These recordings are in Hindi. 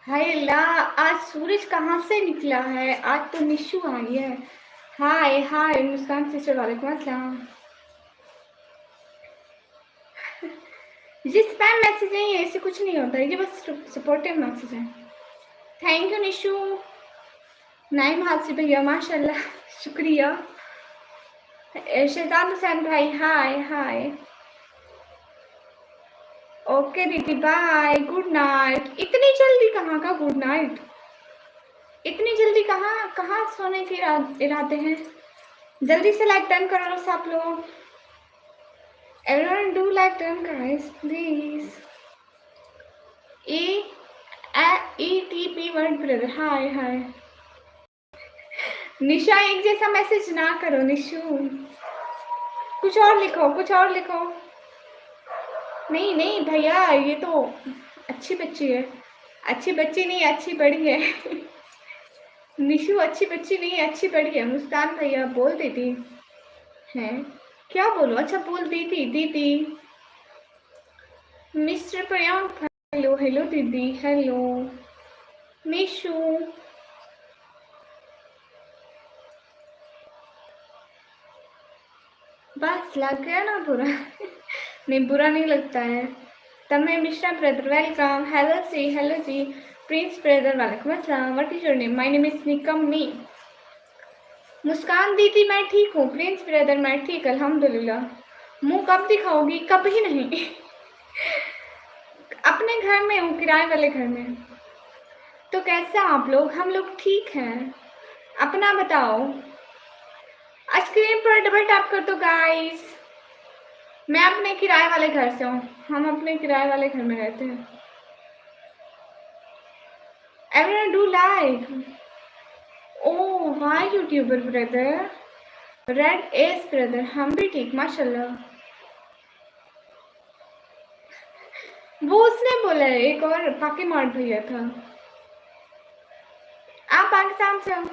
हाय अल्लाह, आज सूरज कहाँ से निकला है। आज तो निशु आई है। हाय हाय मुस्कान सिस्टर, वालेकुम अस्सलाम। ये स्पैम मैसेज नहीं है, इससे कुछ नहीं होता है, ये बस सपोर्टिव मैसेज है। Thank you Nishu. नाइम हासिब भैया माशाल्लाह, शुक्रिया। शैतान हुसैन भाई हाय हाय। ओके दीदी बाय, गुड नाइट। इतनी जल्दी कहाँ का गुड नाइट, इतनी जल्दी कहाँ कहाँ सोने के इरादे हैं। जल्दी से लाइक डन करो सब लोग। Everyone do like them guys, please. E ETP word brother. Hi hi. निशा एक जैसा मैसेज ना करो निशु, कुछ और लिखो कुछ और लिखो। नहीं नहीं भैया, ये तो अच्छी बच्ची है। अच्छी बच्ची नहीं, अच्छी बड़ी है। निशु अच्छी बच्ची नहीं, अच्छी बड़ी है। मुस्कान भैया बोल देती है, क्या बोलो। अच्छा बोल दीदी दीदी। मिस्टर प्रियांक हेलो हेलो दीदी हेलो। निशु बस लग गया ना बुरा। नहीं बुरा नहीं लगता है। Tanmay Mishra brother welcome. Hello जी। प्रिंस ब्रदर वालेकुम अस्सलाम। What is your name? My name is Nikammi. Muskan दीदी मैं ठीक हूँ। प्रिंस ब्रदर मैं ठीक अल्हम्दुलिल्लाह। मुंह कब दिखाओगी? कभी नहीं। अपने घर में हूँ, किराए वाले घर में। तो कैसे आप लोग? हम लोग ठीक हैं, अपना बताओ। स्क्रीन पर डबल टैप कर दो गाइस। मैं अपने किराए वाले घर से हूँ, हम अपने किराए वाले घर में रहते हैं। Everyone do like. Oh, why YouTuber brother? Red Ace brother, हम भी ठीक माशाल्लाह। वो उसने बोला है, एक और पाके मार्ट भैया था। आप पाकिस्तान से हो?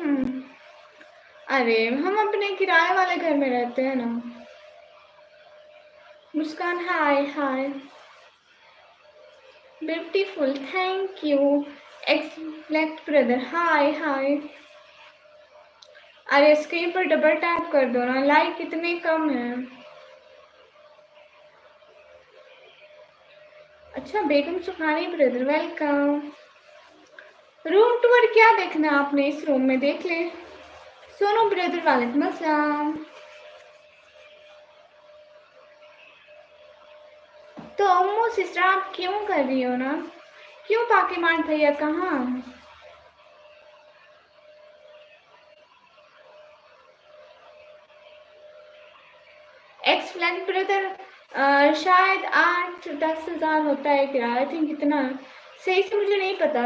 अरे हम अपने किराए वाले घर में रहते हैं ना। Muskan hi hi. Beautiful thank you. एक्सलेक्ट ब्रदर हाय हाय। अरे स्क्रीन पर डबल टैप कर दो ना, लाइक कितने कम है। अच्छा Begum Sukhani brother welcome. Room tour क्या देखना है आपने इस रूम में, देख ले। सोनू ब्रदर वालेकुम अस्सलाम। तो अम्मू सिस्टर आप क्यों कर रही हो ना? क्यों पाकीमान भैया कहाँ? एक्स फ्लैग ब्रदर शायद 8-10 हज़ार होता है किराया, आई थिंक इतना। सही से मुझे नहीं पता,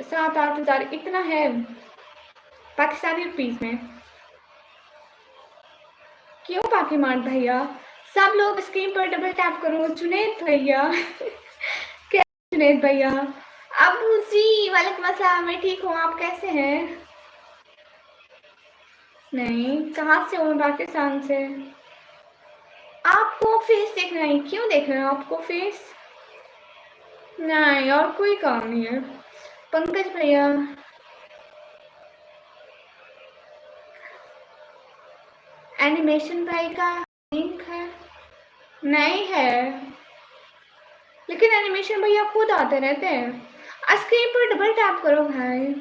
7-8 हज़ार इतना है पाकिस्तानी रुपीज में। क्यों पाकीमान भैया? सब लोग स्क्रीन पर डबल टैप करो। जुनेद भैया। क्या जुनेद भैया? अबू जी वालेकुम अस्सलाम, मैं ठीक हूँ, आप कैसे हैं? नहीं, कहाँ से हूँ? पाकिस्तान से। आपको फेस देखना है? क्यों देख रहे हो आपको फेस? नहीं और कोई काम नहीं है। पंकज भैया एनिमेशन भाई का लिंक है? नहीं है, लेकिन एनिमेशन भैया खुद आते रहते हैं। स्क्रीन पर डबल टैप करो भाई।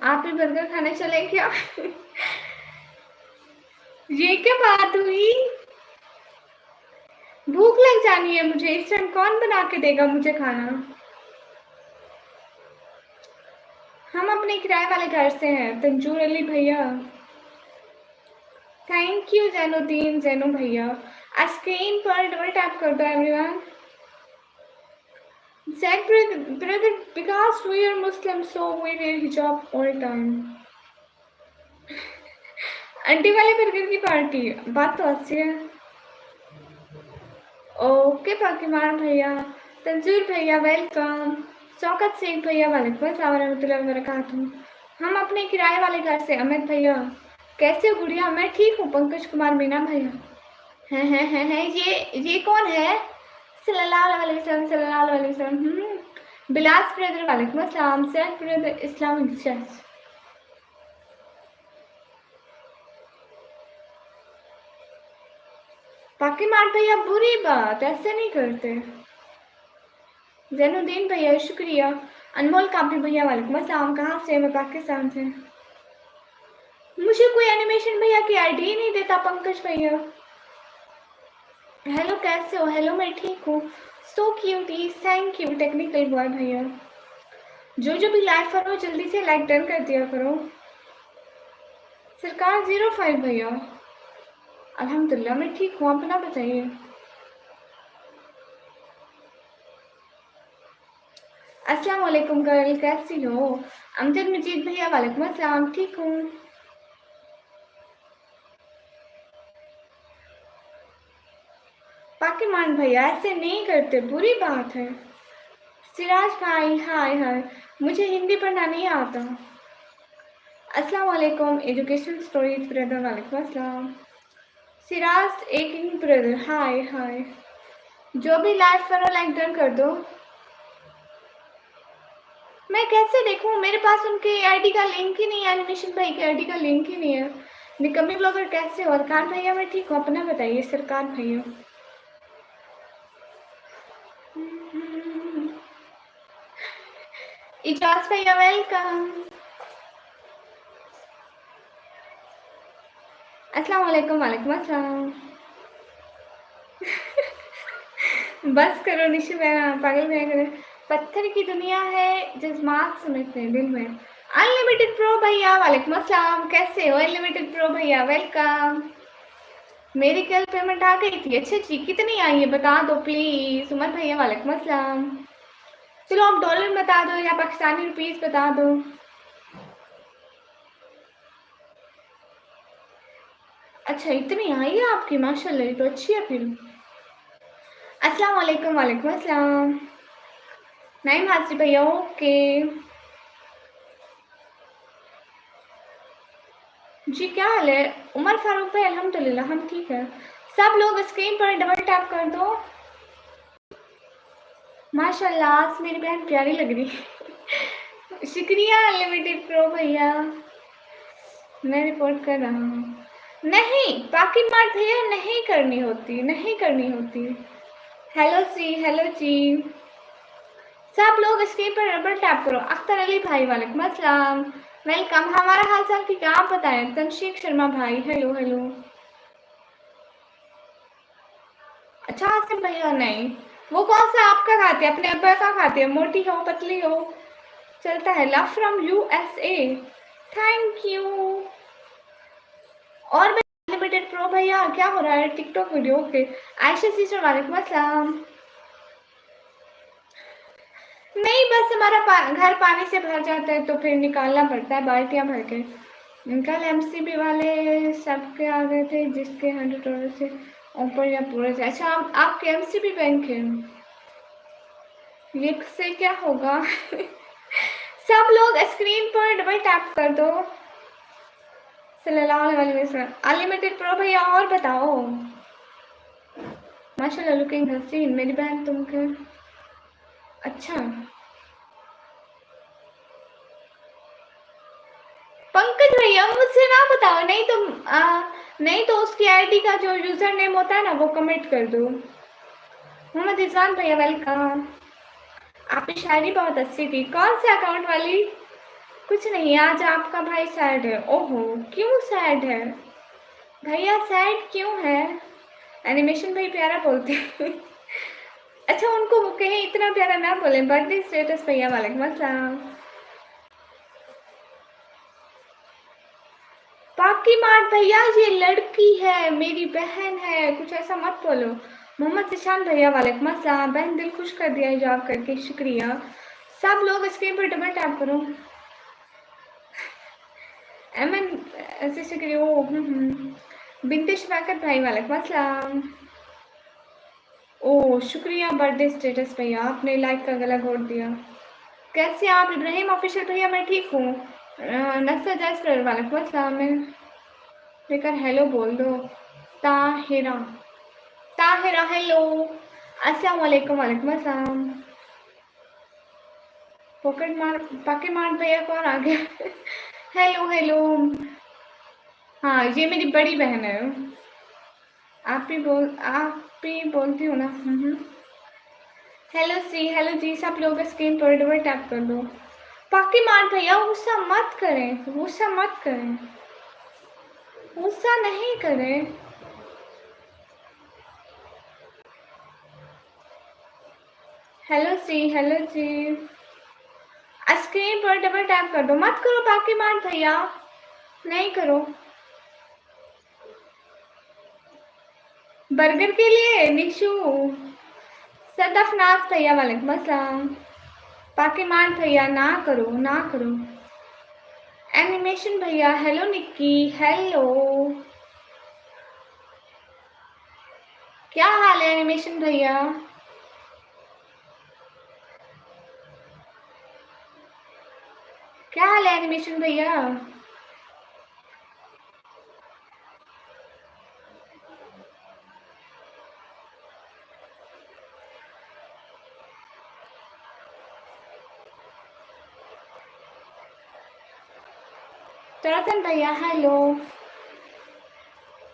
आप भी बर्गर खाने चले क्या? ये क्या बात हुई? भूख लग जानी है मुझे, इस टाइम कौन बना के देगा मुझे खाना? हम अपने किराए वाले घर से हैं। तंजूर अली भैया थैंक यू। जैनुद्दीन जैनू भैया स्क्रीन पर डबल टैप कर दो everyone. Said brother, because we are Muslim, so we wear hijab all time. Aunty वाले बर्गर की पार्टी, बात तो अच्छी है। ओके पाकीमान भैया। तंजूर भैया वेलकम। शौकत शेख भैया वालेकुम अस्सलाम रहमतुल्लाहि व बरकातहू। हम अपने किराए वाले घर से। अमित भैया कैसे हो गुड़िया? मैं ठीक हूँ। पंकज कुमार मीना भैया हैं ये कौन है? सल्लल्लाहु अलैहि वसल्लम सल्लल्लाहु अलैहि वसल्लम। बिलास ब्रदर वालेकुम अस्सलाम। Saif brother Islamic church. बाकी मार भैया बुरी बात, ऐसे नहीं करते। जैनुद्दीन भैया शुक्रिया। अनमोल कापी भैया वालेकुम अस्सलाम। कहाँ से? मैं पाकिस्तान से। मुझे कोई एनिमेशन भैया की आईडी ही नहीं देता पंकज भैया। हेलो कैसे हो? हेलो मैं ठीक हूँ। So cutie, thank you technical boy भैया। जो भी लाइव करो जल्दी से लाइक डन कर दिया करो। सरकार 05 भैया। अल्हम्दुलिल्लाह मैं ठीक हूँ, अपना बताइए। अस्सलाम वालेकुम गर्ल, कैसी हो? अमजद मजीद भैया वालेकुम अस्सलाम, ठीक हूँ। बाकी मान भैया ऐसे नहीं करते, बुरी बात है। सिराज भाई हाय हाय, मुझे हिंदी पढ़ना नहीं आता। अस्सलाम वालेकुम एजुकेशन स्टोरीज ब्रदर वालेकुम अस्सलाम। सिराज एक ब्रदर हाय हाय। जो भी लाइव करो लाइक डन कर दो। मैं कैसे देखूं? मेरे पास उनके आईडी का लिंक ही नहीं है, एनिमेशन भाई के आईडी का लिंक ही नहीं है। निकम्मी ब्लॉगर कैसे हो? सरकार भैया मैं ठीक हूँ, अपना बताइए सरकार भैया। इजाज भैया वेलकम। अस्सलाम वालेकुम वालेकुम अस्सलाम। बस करो निशु मैं पागल भैया करे। पत्थर की दुनिया है, जज्बात समझते हैं दिल में। अनलिमिटेड प्रो भैया वालेकुम अस्सलाम, कैसे हो? अनलिमिटेड प्रो भैया वेलकम। मेरी कल पेमेंट आ गई थी। अच्छा जी, कितनी आई है बता दो प्लीज। उमर भैया वालेकुम अस्सलाम। चलो आप डॉलर बता दो या पाकिस्तानी रुपीस बता दो। अच्छा इतनी आई है आपकी, माशाल्लाह तो अच्छी है फिर। अस्सलाम वालेकुम वालेकुम अस्सलाम। नहीं मासी भैया ओके जी, क्या हाल है? उमर फारूक भाई अल्हम्दुलिल्लाह हम ठीक है। सब लोग स्क्रीन पर डबल टैप कर दो। माशाल्लाह आज मेरी बहन प्यारी लग रही है। शुक्रिया अनलिमिटेड प्रो भैया। मैं रिपोर्ट कर रहा हूँ। नहीं बाकी मार भैया नहीं करनी होती, नहीं करनी होती। हेलो जी, हेलो जी। सब लोग स्क्रीन पर डबल टैप करो। अख्तर अली भाई वालेकुम अस्सलाम, वेलकम। हमारा हाल चाल ठीक है, आप बताएं। तनशीक शर्मा भाई हेलो हेलो। अच्छा आसिम भैया नहीं, वो कौन सा आपका खाते हैं? अपने अब्बा का खाते हैं? मोटी हो पतली हो चलता है। Love from USA, thank you. और अनलिमिटेड प्रो भैया क्या हो रहा है? टिकटॉक वीडियो के। आयशा सिस्टर वालेकुम अस्सलाम। नहीं बस हमारा घर पानी से भर जाता है तो फिर निकालना पड़ता है बाल्टियाँ भर के। कल MCB वाले सबके आ गए थे जिसके $100 से ऊपर या पूरे से। अच्छा आपके MCB बैंक है, ये से क्या होगा? सब लोग स्क्रीन पर डबल टैप कर दो। सल्लल्लाहु अलैहि वसल्लम। अनलिमिटेड प्रो भैया और बताओ। माशाल्लाह लुकिंग हसीन मेरी बहन तुमके। अच्छा पंकज भैया मुझसे ना बताओ, नहीं तो उसकी आईडी का जो यूजर नेम होता है ना वो कमेंट कर दो। मोहम्मद इजवान भैया वेलकम। आपकी शायरी बहुत अच्छी थी। कौन से अकाउंट वाली? कुछ नहीं, आज आपका भाई सैड है। ओहो क्यों सैड है भैया? सैड क्यों है? एनिमेशन भाई प्यारा बोलते हैं। अच्छा उनको वो कहीं इतना प्यारा ना बोले। बर्थडे स्टेटस भैया वालेकुम अस्सलाम। बाकी मार भैया ये लड़की है, मेरी बहन है, कुछ ऐसा मत बोलो। मोहम्मद ईशान भैया वालेकुम अस्सलाम। बहन दिल खुश कर दिया हिजाब करके, शुक्रिया। सब लोग स्क्रीन पर डबल टैप करो। एमन ऐसे शुक्रिया। बिनते शफाकत भाई वालेकुम अस्सलाम। ओ शुक्रिया बर्थडे स्टेटस भैया, आपने लाइक का गला घोट दिया। कैसे आप? इब्राहिम ऑफिशियल भैया मैं ठीक हूँ। नस्सा जैस कर वालेकुम अस्सलाम। मैं लेकर हेलो बोल दो। ताहिरा, ताहिरा हेलो। अस्सलाम वालेकुम वालेकुम अस्सलाम। पॉकेट मार पाके मार भैया कौन आ गया? Hello hello. हाँ ये मेरी बड़ी बहन है। आप भी बोलती हो ना। हेलो सी, हेलो जी। सब लोग स्क्रीन पर डबल टैप कर दो। पाके मार भैया, गुस्सा मत करें, गुस्सा मत करें, गुस्सा नहीं करें। हेलो सी, हेलो जी। स्क्रीन पर डबल टैप कर दो। मत करो पाके मार भैया, नहीं करो। बर्गर के लिए निशु। सदफनाथ भैया वालेकुम अस्सलाम। पाके मार भैया ना करो, ना करो। एनिमेशन भैया हेलो। निक्की हेलो। क्या हाल है एनिमेशन भैया? क्या हाल है एनिमेशन भैया? तरसन भैया हेलो।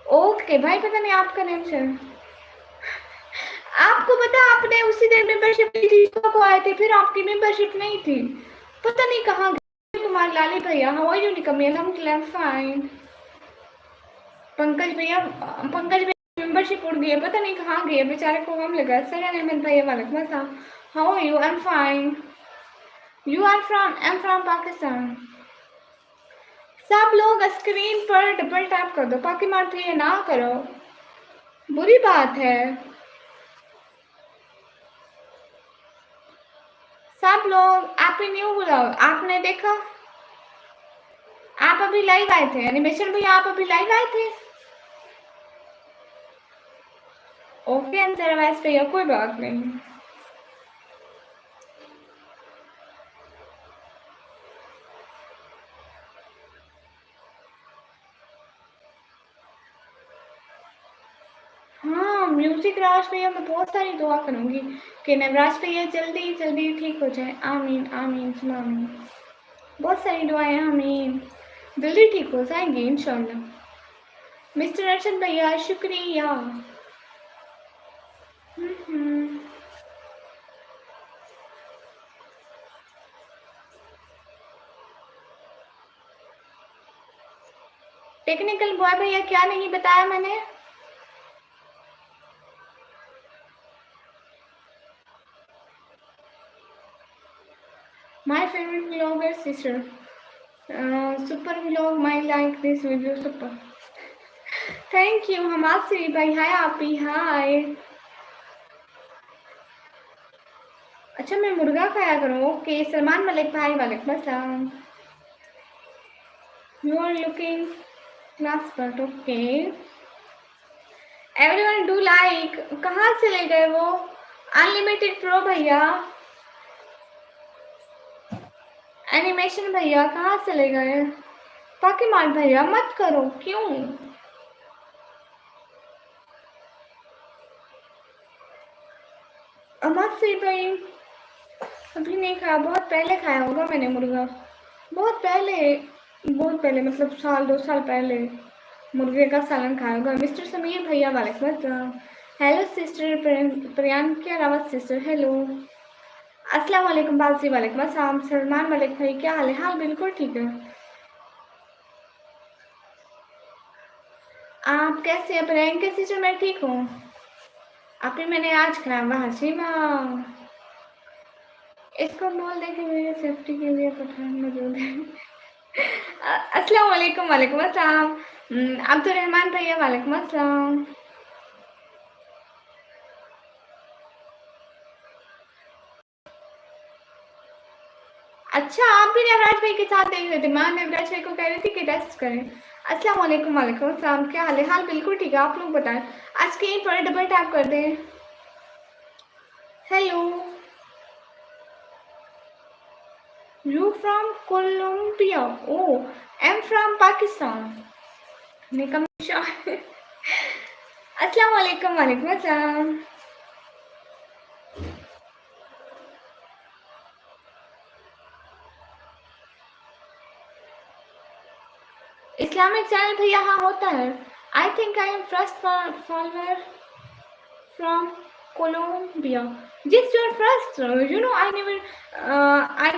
ओके भाई, पता नहीं आपका नेम से। आपको पता, आपने उसी दिन मेंबरशिप ली थी को आए थे, फिर आपकी मेंबरशिप नहीं थी, पता नहीं कहाँ गए। कुमार लाली भैया हाउ आर यू? निकमी अल्हम्दुलिल्लाह फाइन। पंकज भैया मेंबरशिप उड़ गई है, पता नहीं कहाँ गई है, बेचारे को कम लगा। सर अहमद भैया वालेकुम अस्सलाम। How are you? I am fine. You are from? I am from Pakistan. सब लोग स्क्रीन पर डबल टैप कर दो। पाकि मारती है ना करो, बुरी बात है। सब लोग आप ही न्यू बुलाओ। आपने देखा, आप अभी लाइव आए थे एनिमेशन भैया, आप अभी लाइव आए थे। ओके अंसर वैस भैया, कोई बात नहीं। हाँ म्यूजिक राज भैया, मैं बहुत सारी दुआ करूंगी कि नवराज भैया जल्दी जल्दी ठीक हो जाए। आमीन आमीन सुना आमीन। बहुत सारी दुआएं, आमीन। जल्दी ठीक हो जाएंगे इंशाल्लाह। मिस्टर अर्शद भैया शुक्रिया। टेक्निकल बॉय भैया क्या नहीं बताया मैंने? My favourite vlogger sister. Super vlog my like this video super. Thank you Hamasi भाई। हाय आप ही हाय। अच्छा मैं मुर्गा खाया करूँ। ओके सलमान मलिक भाई वालेकुम अस्सलाम। You are looking class but okay. Everyone do like. कहाँ से ले गए वो? अनलिमिटेड प्रो भैया, एनिमेशन भैया कहाँ से ले गए? पाकि मार भैया मत करो, क्यों? अमासी भाई अभी नहीं खाया, बहुत पहले खाया होगा मैंने मुर्गा, बहुत पहले, बहुत पहले मतलब साल 2 साल पहले मुर्गे का सालन खाया होगा। मिस्टर समीर भैया वालेकुम अस्सलाम। Hello sister Priyanka Rawat sister hello. अस्सलाम वालेकुम बाजी वालेकुम अस्सलाम। सलमान मलिक भाई क्या हाल है? हाल बिल्कुल ठीक है। आप कैसे हैं? प्रियंका सिस्टर मैं ठीक हूँ। आपने मैंने आज खाया वाह। इसको बोल दे कि मेरे सेफ्टी के लिए पठान मौजूद है। अस्सलाम वालेकुम वालेकुम अस्सलाम। अब्दुल रहमान भैया वालेकुम अस्सलाम। अच्छा आप भी नवराज भाई के साथ देख रहे थे? मैं नवराज भाई को कह रही थी कि रेस्ट करें। अस्सलाम वालेकुम वालेकुम अस्सलाम। क्या हाल है? हाल बिल्कुल ठीक है, आप लोग बताएं। आज स्क्रीन पर डबल टैप कर दें। Hello. You from Colombia? Oh I am from Pakistan. Nikam Shah. अस्सलाम वालेकुम वालेकुम अस्सलाम। इस्लामिक चैनल भैया हाँ होता है। I think I am first follower from Colombia. Yes, you are first. You know, I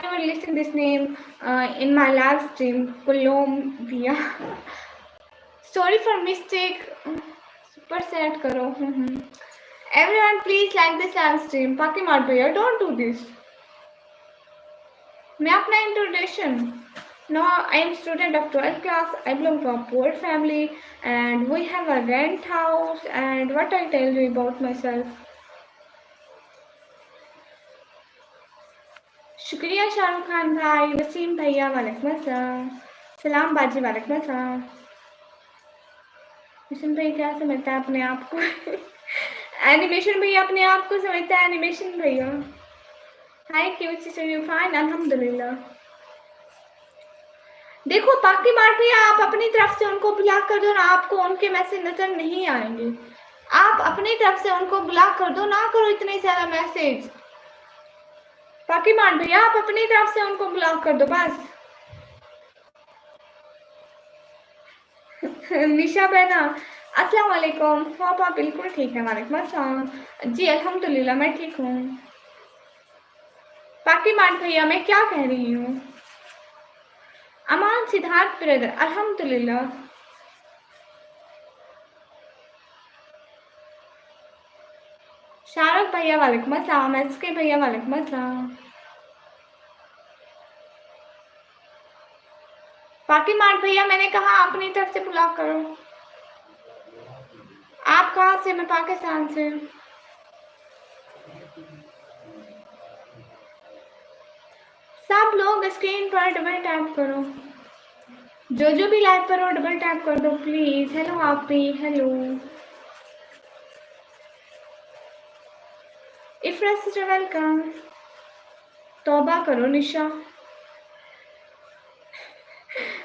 never listened this name in my live stream. Colombia. Sorry for mistake. Super sad करो. Everyone, please like this live stream. Paki मार भैया, don't do this. मैं अपना introduction. Now I am student of 12th class. I belong to a poor family, and we have a rent house. And what I tell you about myself. शुक्रिया शाहरुख खान भाई, वसीम भैया वालेकुम अस्सलाम, सलाम बाजी वालेकुम अस्सलाम। वसीम भाई क्या समझता है अपने आप को? एनिमेशन भैया अपने आप को समझता है एनिमेशन भैया। हाय क्यूट सिस्टर, यू फाइन? अल्हम्दुलिल्लाह। देखो बाकी मार भैया, आप अपनी तरफ से उनको ब्लॉक कर दो ना, आपको उनके मैसेज नजर नहीं आएंगे। आप अपनी तरफ से उनको ब्लॉक कर दो ना, करो इतने ज्यादा मैसेज। बाकी मार भैया, आप अपनी तरफ से उनको ब्लॉक कर दो बस। निशा बहना अस्सलाम वालेकुम। होप आप बिल्कुल ठीक है। वालेकुम अस्सलाम जी, अल्हम्दुलिल्लाह मैं ठीक हूँ। बाकी मान भैया मैं क्या कह रही हूँ? अमान सिद्धार्थ ब्रदर अल्हम्दुलिल्लाह। शारद भैया वालेकुम अस्सलाम। एसके भैया वालेकुम अस्सलाम। बाकी मान भैया मैंने कहा अपनी तरफ से ब्लॉक करो। आप कहाँ से? मैं पाकिस्तान से। सब लोग स्क्रीन पर डबल टैप करो, जो भी लाइव पर हो डबल टैप कर दो प्लीज। हेलो आप भी, हेलो इफ्रा सिस्टर वेलकम। तौबा करो निशा।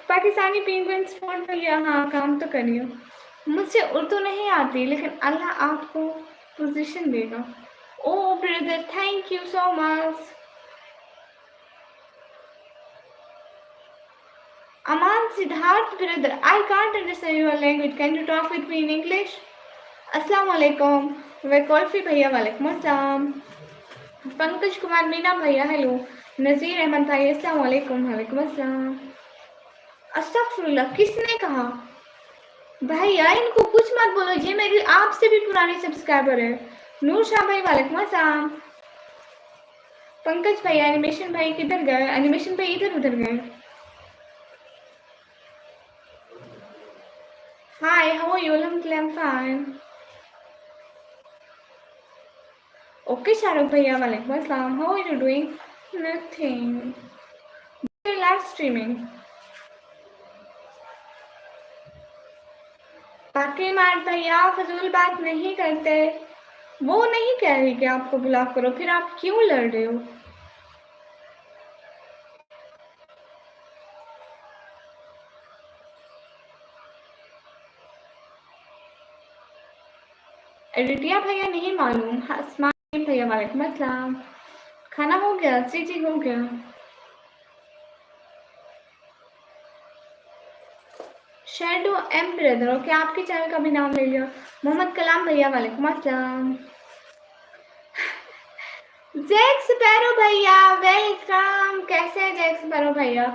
पाकिस्तानी पेंगुइन स्पॉट भैया हाँ काम तो करियो। मुझसे उर्दू नहीं आती लेकिन अल्लाह आपको पोजीशन देगा। Oh brother thank you so much. Aman Siddharth brother I can't understand your language, can you talk with me in English? अस्सलाम वालेकुम। वैकल्फी भैया वालेकुम अस्सलाम। पंकज कुमार मीना भैया हेलो। नज़ीर अहमद भाई अस्सलाम वालेकुम। वालेकुम अस्सलाम। अस्तगफुरुल्लाह किसने कहा? भैया इनको कुछ मत बोलो, ये मेरी आपसे भी पुरानी सब्सक्राइबर है। नूर शाह भाई वालेकुम अस्सलाम। पंकज भाई एनिमेशन भाई किधर गए? एनिमेशन भाई इधर उधर गए। Hi how are you? I am fine. Okay Shahrukh भैया वालेकुम अस्सलाम। How are you doing? Nothing. Live streaming. बाकी मार भैया फजूल बात नहीं करते। वो नहीं कह रही कि आपको ब्लॉक करो, फिर आप क्यों लड़ रहे हो? एडिटिया भैया नहीं मालूम। अस्मानी भैया वालेकुम अस्सलाम। खाना हो गया? जी हो गया। शेडो एम ब्रदर ओके, आपके चैनल का भी नाम ले लिया। मोहम्मद कलाम भैया वालेकुम अस्सलाम। जैक्स पैरो भैया वेलकम। कैसे हैं जैक्स पैरो भैया?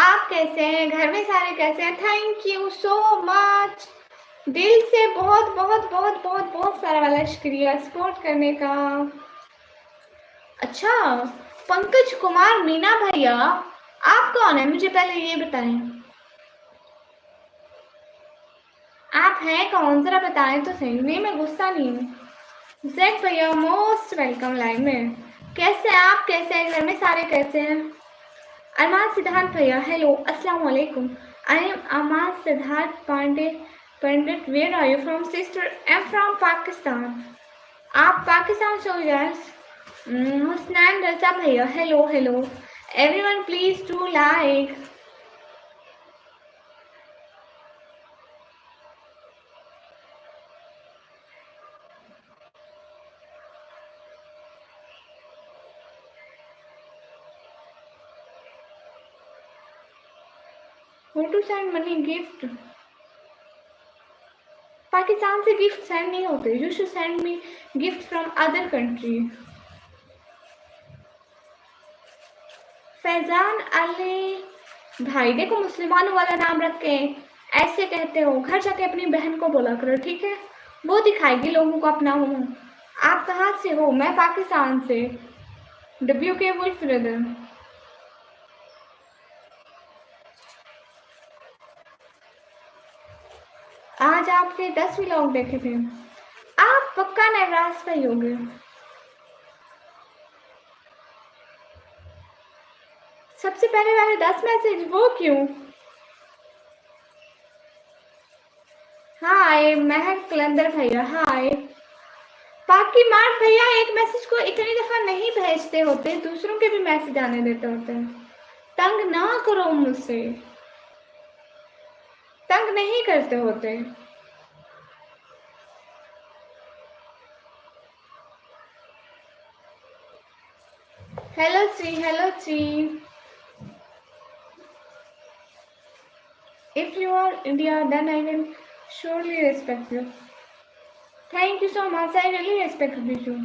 आप कैसे हैं? घर में सारे कैसे हैं? थैंक यू सो मच, दिल से बहुत बहुत बहुत बहुत बहुत सारा वाला शुक्रिया सपोर्ट करने का। अच्छा पंकज कुमार मीना भैया आप कौन है? मुझे पहले ये बताएं, आप हैं कौन? जरा बताएं तो सही। नहीं मैं गुस्सा नहीं हूँ। जैक भैया मोस्ट वेलकम लाइव में। कैसे हैं आप? कैसे हैं? घर में सारे कैसे हैं? अरमान सिद्धार्थ भैया हेलो अस्सलाम वालेकुम। I am Arman Siddharth Pandey Pandit. Where are you from sister? I am from Pakistan. आप पाकिस्तान से हो गैस? हुसनैन रजा भैया hello hello. Everyone please do like. How to send money gift? Pakistan से गिफ्ट सेंड नहीं होते. You should send me gift from other country. Faizan Ali भाई देखो मुसलमानों वाला नाम रख के ऐसे कहते हो, घर जाके अपनी बहन को बोला करो, ठीक है? वो दिखाएगी लोगों को अपना मुंह. आप कहाँ से हो? मैं पाकिस्तान से. WK wolf brother. आज आपके 10 व्लॉग देखे थे. आप पक्का नवराज भाई हो गए. सबसे पहले वाले 10 मैसेज वो क्यों? हाय महक कलंदर भैया. हाय पाकि मार भैया. एक मैसेज को इतनी दफा नहीं भेजते होते, दूसरों के भी मैसेज आने देते होते हैं. तंग ना करो मुझसे. तंग नहीं करते होते. हेलो सी. हेलो सी. If you are India, then I will surely respect you. Thank you so much. I really respect you.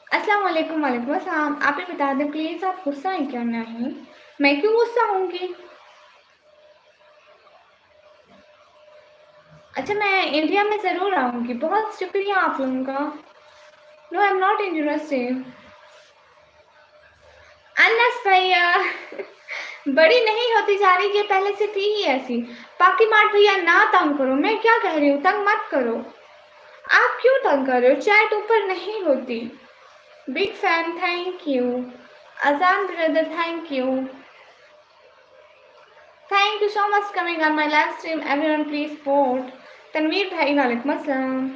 अस्सलाम वालेकुम. वालेकुम अस्सलाम. आप ही बता दें प्लीज़, आप गुस्सा हैं क्या? नहीं, मैं क्यों गुस्सा होंगी? अच्छा मैं इंडिया में ज़रूर आऊँगी. बहुत शुक्रिया आप लोगों का. No I am not interested. Anas भैया बड़ी नहीं होती जा रही, ये पहले से थी ही ऐसी. बाकी मार्ट भैया ना तंग करो. मैं क्या कह रही हूँ? तंग मत करो. आप क्यों तंग कर रहे हो? चैट ऊपर नहीं होती. Big fan. Thank you. Azan brother thank you. Thank you so much coming on my live stream. Everyone please support. Tanveer भाई वालेकुम अस्सलाम.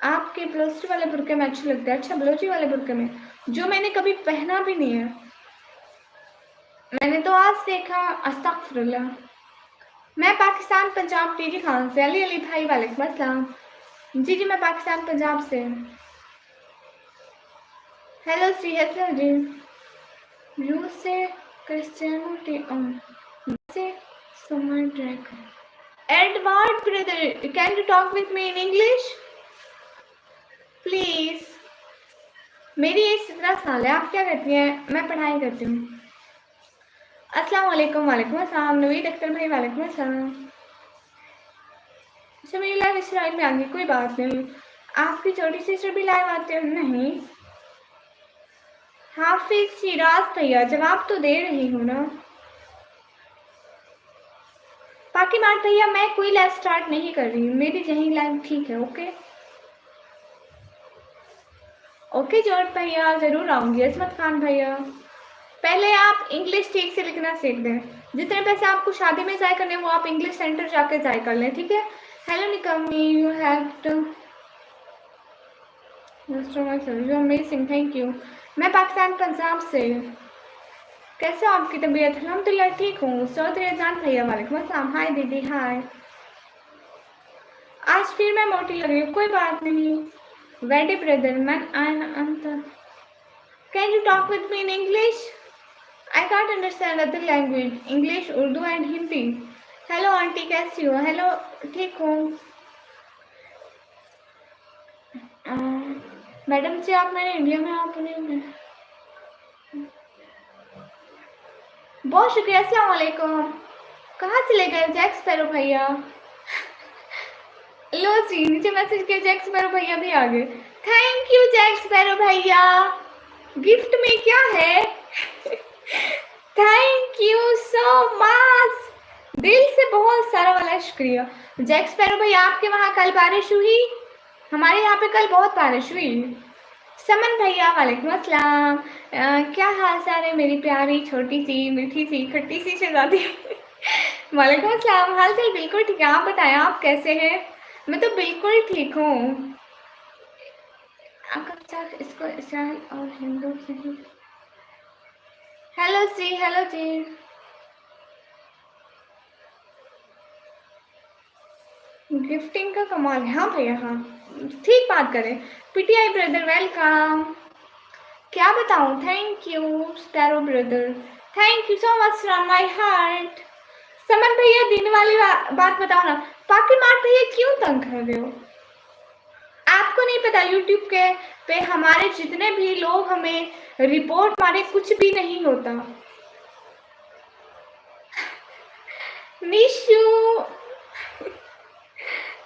आपके ब्लोची वाले बुरके में अच्छे लगते हैं. अच्छा ब्लोची वाले बुरके में जो मैंने कभी पहना भी नहीं है. मैंने तो आज देखा. अस्तगफिरुल्लाह. मैं पाकिस्तान पंजाब टीजी खान से. अली अली भाई वालेकुम अस्सलाम. जी जी मैं पाकिस्तान पंजाब से. हेलो श्री. हेलो जी. You say Christianity say summer track. Edward brother can you talk with me in English please. मेरी एज 17 साल है. आप क्या करती हैं? मैं पढ़ाई करती हूँ. अस्सलाम वालेकुम. वालेकुम अस्सलाम. नवीद अख्तर भाई वालेकुम अस्सलाम. अच्छा मेरी लाइव इसराइल में आ गई. कोई बात नहीं. आपकी छोटी सिस्टर भी लाइव आते हो? नहीं. हाफिज शिराज भैया जवाब तो दे रही हूँ ना. बाकी मार्ट भैया मैं कोई लाइव स्टार्ट नहीं कर रही हूँ. मेरी यही लाइव ठीक है. ओके ओके जॉर्ज भैया ज़रूर आऊँगी. अजमत खान भैया पहले आप इंग्लिश ठीक से लिखना सीख दें. जितने पैसे आपको शादी में ज़ाय करने वो आप इंग्लिश सेंटर जाके ज़ाय कर लें, ठीक है? Hello Nikammi. You have to you amazing. Thank you. मैं पाकिस्तान पंजाब से. कैसे हो? आपकी तबीयत? अल्हम्दुलिल्लाह ठीक हूँ. चौधरी अजान भैया वालेकुम अस्सलाम. हाय दीदी. हाय. आज फिर मैं मोटी लग रही हूँ. कोई बात नहीं. वेडी ब्रदर मैन अंतर. Can you talk with me in English? I can't understand other language. English, Urdu and Hindi. Hello aunty कैसी हो? हेलो ठीक हूँ. मैडम जी आप मेरे इंडिया में अपने बहुत शुक्रिया. अस्सलाम वालेकुम. कहाँ चले गए जैक स्पैरो भैया? लो जी नीचे मैसेज किया. जैक स्पैरो भैया भी आ गए. थैंक यू जैक स्पैरो भैया. गिफ्ट में क्या है? Thank you so much. दिल से बहुत सारा वाला शुक्रिया. जैक स्पैरो भैया आपके वहाँ कल बारिश हुई? हमारे यहाँ पे कल बहुत बारिश हुई. समन भैया वालेकुम अस्सलाम. क्या हाल चाल है मेरी प्यारी छोटी सी मीठी सी खट्टी सी शहजादी? वालेकुम अस्सलाम. हाल चाल बिल्कुल ठीक है. आप बताएं आप कैसे हैं? मैं तो बिल्कुल ठीक हूँ. आपका इसको इसराइल और हिंदू से ही. हेलो जी. हेलो जी. गिफ्टिंग का कमाल है. हाँ भैया हाँ ठीक बात करें। PTI brother welcome. क्या बताऊं, thank you sparrow brother, thank you so much from my heart. Saman भैया दिन वाली बात बताओ ना, पाकि मार्ट भैया क्यों तंग कर रहे हो? आपको नहीं पता यूट्यूब के पे हमारे जितने भी लोग हमें रिपोर्ट मारे कुछ भी नहीं होता। Nishu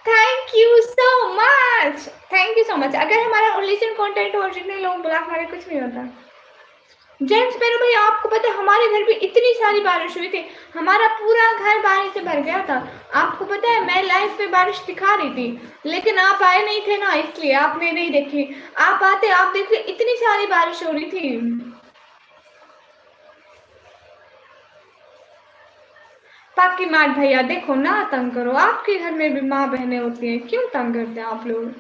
thank you so much, thank you so much. अगर हमारा ओरिजिनल कंटेंट ओरिजिनल लोग ब्लॉक मारे कुछ नहीं होता। जेंट्स पेरो भाई आपको पता है हमारे घर भी इतनी सारी बारिश हुई थी, हमारा पूरा घर बारिश से भर गया था। आपको पता है मैं लाइव पे बारिश दिखा रही थी, लेकिन आप आए नहीं थे ना, इसलिए आपने नहीं देखी। आप आते, आप देखिए इतनी सारी बारिश हो रही थी। पाकि मार भैया देखो ना तंग करो, आपके घर में भी माँ बहनें होती हैं, क्यों तंग करते हैं आप लोग?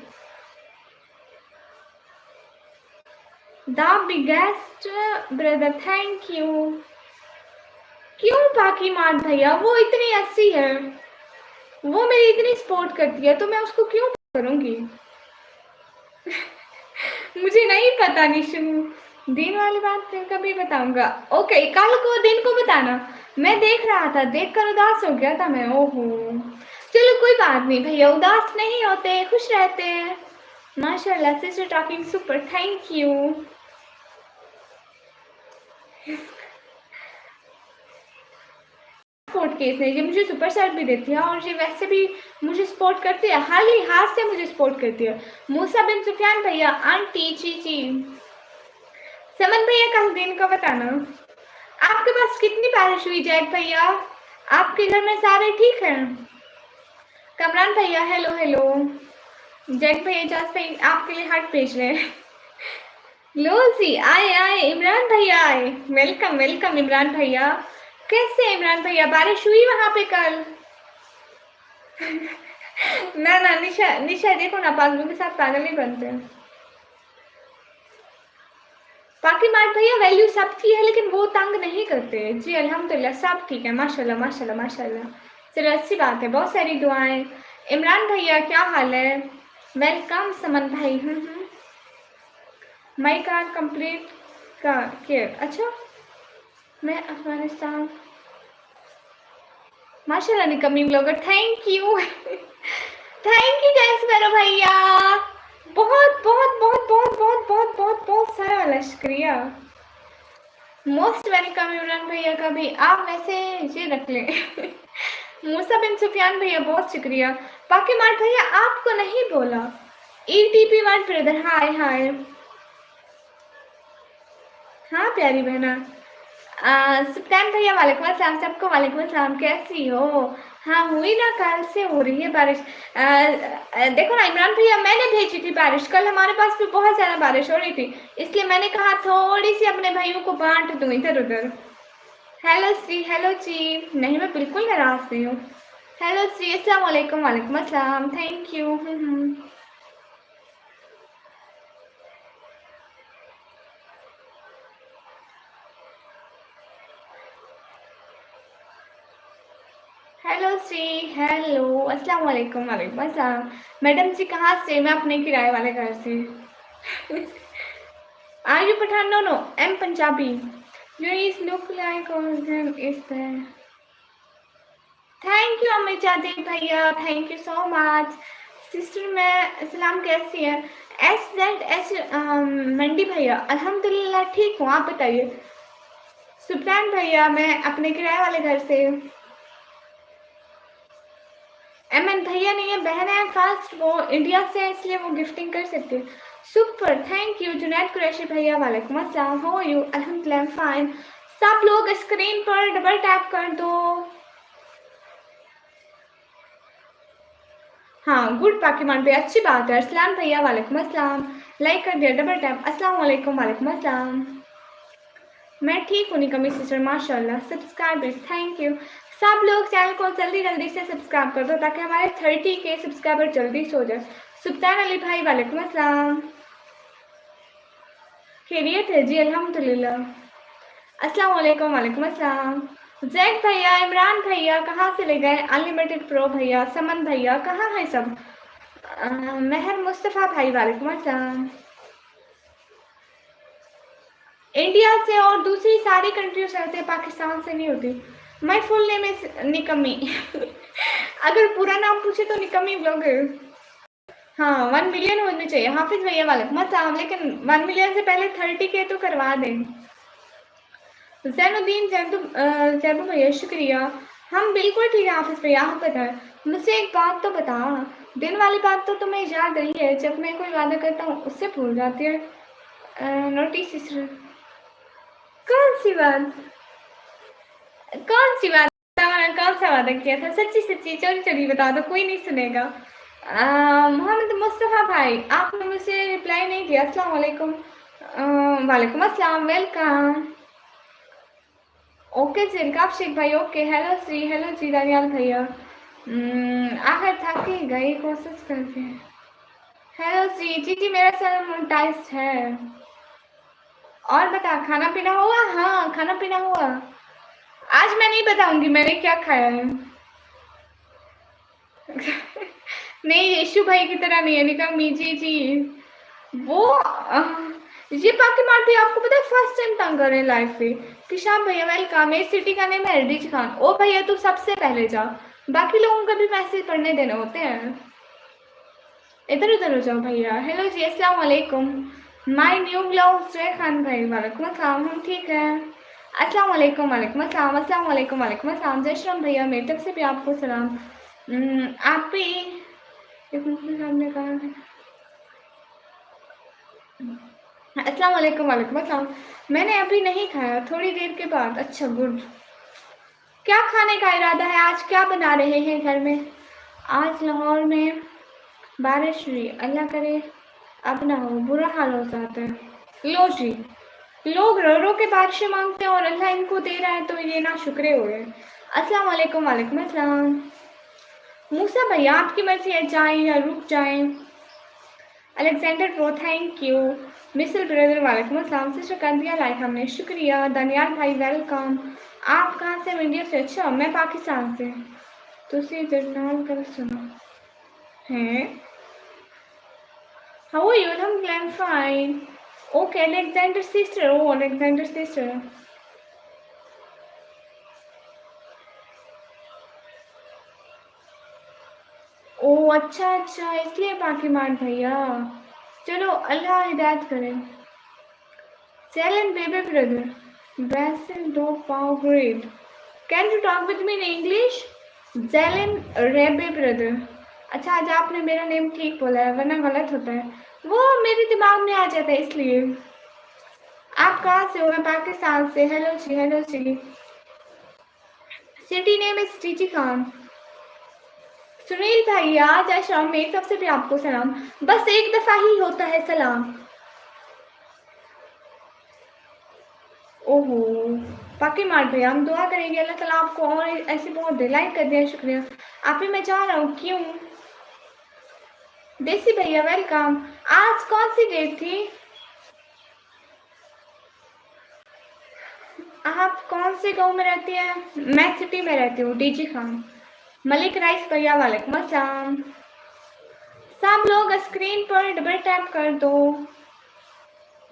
The biggest brother thank you. क्यों पाकि मार भैया, वो इतनी अच्छी है, वो मेरी इतनी सपोर्ट करती है, तो मैं उसको क्यों करूंगी? मुझे नहीं पता निशु, दिन वाली बात फिर कभी बताऊंगा। ओके कल को दिन को बताना। मैं देख रहा था, देख कर उदास हो गया था मैं। ओहो चलो कोई बात नहीं भैया, उदास नहीं होते, खुश रहते हैं। माशाल्लाह sister talking super, thank you. Support case नहीं, ये मुझे सुपर सेट भी देती है और ये वैसे भी मुझे सपोर्ट करती है, हाल ही हाथ से मुझे सपोर्ट करती है। मूसा बिन सुफियान भैया, आंटी चीची, समन भैया कल दिन का बताना। आपके पास कितनी बारिश हुई जैक भैया? आपके घर में सारे ठीक हैं? कमरान भैया हेलो हेलो। जैक भैया जास भाई आपके लिए हार्ट भेज रहे हैं। लोसी आए आए, इमरान भैया आए, वेलकम वेलकम इमरान भैया। कैसे इमरान भैया, बारिश हुई वहां पे कल? ना ना निशा, निशा देखो ना पागलों के साथ पागल नहीं बनते हैं। बाकी मार्ट भैया वैल्यू सबकी है, लेकिन वो तंग नहीं करते। जी अल्हम्दुलिल्लाह सब ठीक है, माशाल्लाह माशाल्लाह माशाल्लाह। चलो अच्छी बात है, बहुत सारी दुआएं। इमरान भैया क्या हाल है? वेलकम समन भाई। माई कार कंप्लीट का केयर, अच्छा मैं अफगानिस्तान। माशाल्लाह निकम्मी blogger, thank you. Thank you thanks मेरा भैया, बहुत बहुत बहुत बहुत बहुत बहुत बहुत बहुत सारा शुक्रिया। मोस्ट वेलकम इमरान भैया का भी, आप वैसे ये रख लें। मूसा बिन सुफियान भैया बहुत शुक्रिया। बाकी मार्ट भैया आपको नहीं बोला। ETP मार्ट ब्रदर हाय हाय। हाँ प्यारी बहना। सुल्तान भैया वालेकुम अस्सलाम, सबको वालेकुम अस्सलाम, कैसी हो? हाँ हुई ना, कल से हो रही है बारिश। देखो ना इमरान भैया, मैंने भेजी थी बारिश, कल हमारे पास भी बहुत ज़्यादा बारिश हो रही थी, इसलिए मैंने कहा थोड़ी सी अपने भाइयों को बांट दूँ इधर उधर। हेलो श्री, हेलो जी, नहीं मैं बिल्कुल नाराज नहीं हूँ। हेलो श्री, अस्सलाम वालेकुम, वालेकुम अस्सलाम, thank you. Hello Shri, hello अस्सलाम वालेकुम, वालेकुम अस्सलाम। मैडम जी कहाँ से? मैं अपने किराए वाले घर से। Are you Pathan? No no, am Punjabi. You is look like is there. Thank you Amit Jadhav भैया, thank you so much. Sister मैं सलाम, कैसी है? एस मंडी भैया, अल्हम्दुलिल्लाह ठीक हूँ, आप बताइए। सुल्तान भैया मैं अपने किराए वाले घर से। एमएन भैया नहीं है, बहन है फास्ट, वो इंडिया से है इसलिए वो गिफ्टिंग कर सकते हैं। Super thank you Junaid Qureshi भैया, वालेकुम अस्सलाम, हाउ आर यू? अल्हम्दुलिल्लाह फाइन। सब लोग स्क्रीन पर डबल टैप कर दो। हाँ गुड पाकिमान भैया, अच्छी बात है। अस्सलाम भैया वालेकुम अस्सलाम, लाइक कर दिया, डबल टैप। अस्सलाम वालेकुम, वालेकुम अस्सलाम। मैं ठीक हूँ निकमी सिस्टर माशाल्लाह। Subscribers thank you. सब लोग चैनल को जल्दी जल्दी से सब्सक्राइब कर दो ताकि हमारे 30 के सब्सक्राइबर जल्दी से हो जाए। सुल्तान अली भाई वालेकुम अस्सलाम, खैरियत है जी अल्हम्दुलिल्लाह। अस्सलाम वालेकुम, वालेकुम अस्सलाम। जैक भैया, इमरान भैया कहाँ से ले गए? अनलिमिटेड प्रो भैया, समन भैया कहाँ है सब? महर मुस्तफ़ा भाई वालेकुम अस्सलाम। इंडिया से और दूसरी सारी कंट्रियों से होते हैं, पाकिस्तान से नहीं होती। माई फुल नेम इज निकम्मी। अगर पूरा नाम पूछे तो निकम्मी ब्लॉगर। हाँ 1 मिलियन होने चाहिए। हाफिज भैया वालेकुम अस्सलाम, लेकिन 1 मिलियन से पहले 30 के तो करवा दें। जैनुद्दीन जैबू भैया शुक्रिया। हम बिल्कुल ठीक है हाफिज भैया, आप बताएं। मुझसे एक बात तो बता, दिन वाली बात तो तुम्हें याद रही है, जब मैं कोई वादा करता हूँ उससे भूल जाती है। नोटिस कौन सी बात, कौन सी बात, कौन सा वादा किया था? सच्ची सच्ची चोरी चोरी बता दो, कोई नहीं सुनेगा। मोहम्मद मुस्तफ़ा भाई, आपने मुझे रिप्लाई नहीं किया। अस्सलाम वालेकुम। वालेकुम अस्सलाम, वेलकम। ओके जिरकाब शेख भाई, ओके। हेलो जी दानियाल भैया। आखिर थक ही गई कोशिश करके। हेलो जी, मेरा सर मोनेटाइज है। और बता, खाना पीना हुआ? हाँ खाना पीना हुआ। आज मैं नहीं बताऊंगी मैंने क्या खाया है। नहीं यशु भाई की तरह नहीं है निकम्मी जी। वो ये बाकी मारती है, आपको पता है फर्स्ट टाइम तंग कर रहे हैं लाइफ पे। किशान भैया वेलकम। मेरी सिटी का नेम है एलडीज खान। ओ भैया तू सबसे पहले जा, बाकी लोगों का भी मैसेज पढ़ने देने होते हैं। इधर उधर हो जाओ भैया। हेलो जी अस्सलाम वालेकुम। माय न्यू ब्लॉग श्रेय खान भाई वालेकुम अस्सलाम, हम ठीक है। अस्सलाम वालेकुम, वालेकुम अस्सलाम, अस्सलाम वालेकुम, वालेकुम अस्सलाम। जय श्री राम भैया, मेरी तरफ से भी आपको सलाम। आप भी एक मुस्लिम साहब ने कहा था। अस्सलाम वालेकुम, वालेकुम अस्सलाम। मैंने अभी नहीं खाया, थोड़ी देर के बाद। अच्छा गुड। क्या खाने का इरादा है आज, क्या बना रहे हैं घर में? आज लाहौर में बारिश हुई, अल्लाह करे अब ना हो, बुरा हाल हो जाता है। लो जी, लोग रो रो के बारिशें मांगते हैं और अल्लाह इनको दे रहा है तो ये ना शुक्रे हो गए। अस्सलाम वालेकुम, वालेकुम अस्सलाम। मूसा भैया आपकी मर्जी है, जाएं या रुक जाएं। Alexander pro thank you. Misal brother वालेकुम अस्सलाम। सिस्टर कर दिया लाइक हमने, शुक्रिया। दानियाल भाई वेलकम। आप कहाँ से? इंडिया से। अच्छा मैं पाकिस्तान से। तुसी जर्नल कर सुनो हैं। How are you? I am fine. Okay Alexander sister, oh Alexander sister. Oh अच्छा अच्छा, इसलिए बाकी मार भैया। चलो अल्लाह हिदायत करे। Selen baby brother, Basil dog paw great. Can you talk with me in English? Zelen Rebe brother. अच्छा आज आपने मेरा नेम ठीक बोला है, वरना गलत होता है, वो मेरे दिमाग में आ जाता है इसलिए। आप कहाँ से हो? मैं पाकिस्तान से। हेलो जी, हेलो जी। सिटी नेम इज टीची खान। सुनील भैया जय श्री राम, मेरी तरफ से भी आपको सलाम। बस एक दफा ही होता है सलाम। ओहो बाकी मार भैया, हम दुआ करेंगे अल्लाह ताला आपको और ऐसे बहुत दे। लाइक कर दिया, शुक्रिया। आप ही मैं चाह रहा हूँ क्यों। देसी भैया वेलकम। आज कौन सी डेट थी? आप कौन से गांव में रहती हैं? मैं सिटी में रहती हूँ, डीजी खान। मलिक राइस भैया वालेकुम अस्सलाम। सब लोग स्क्रीन पर डबल टैप कर दो।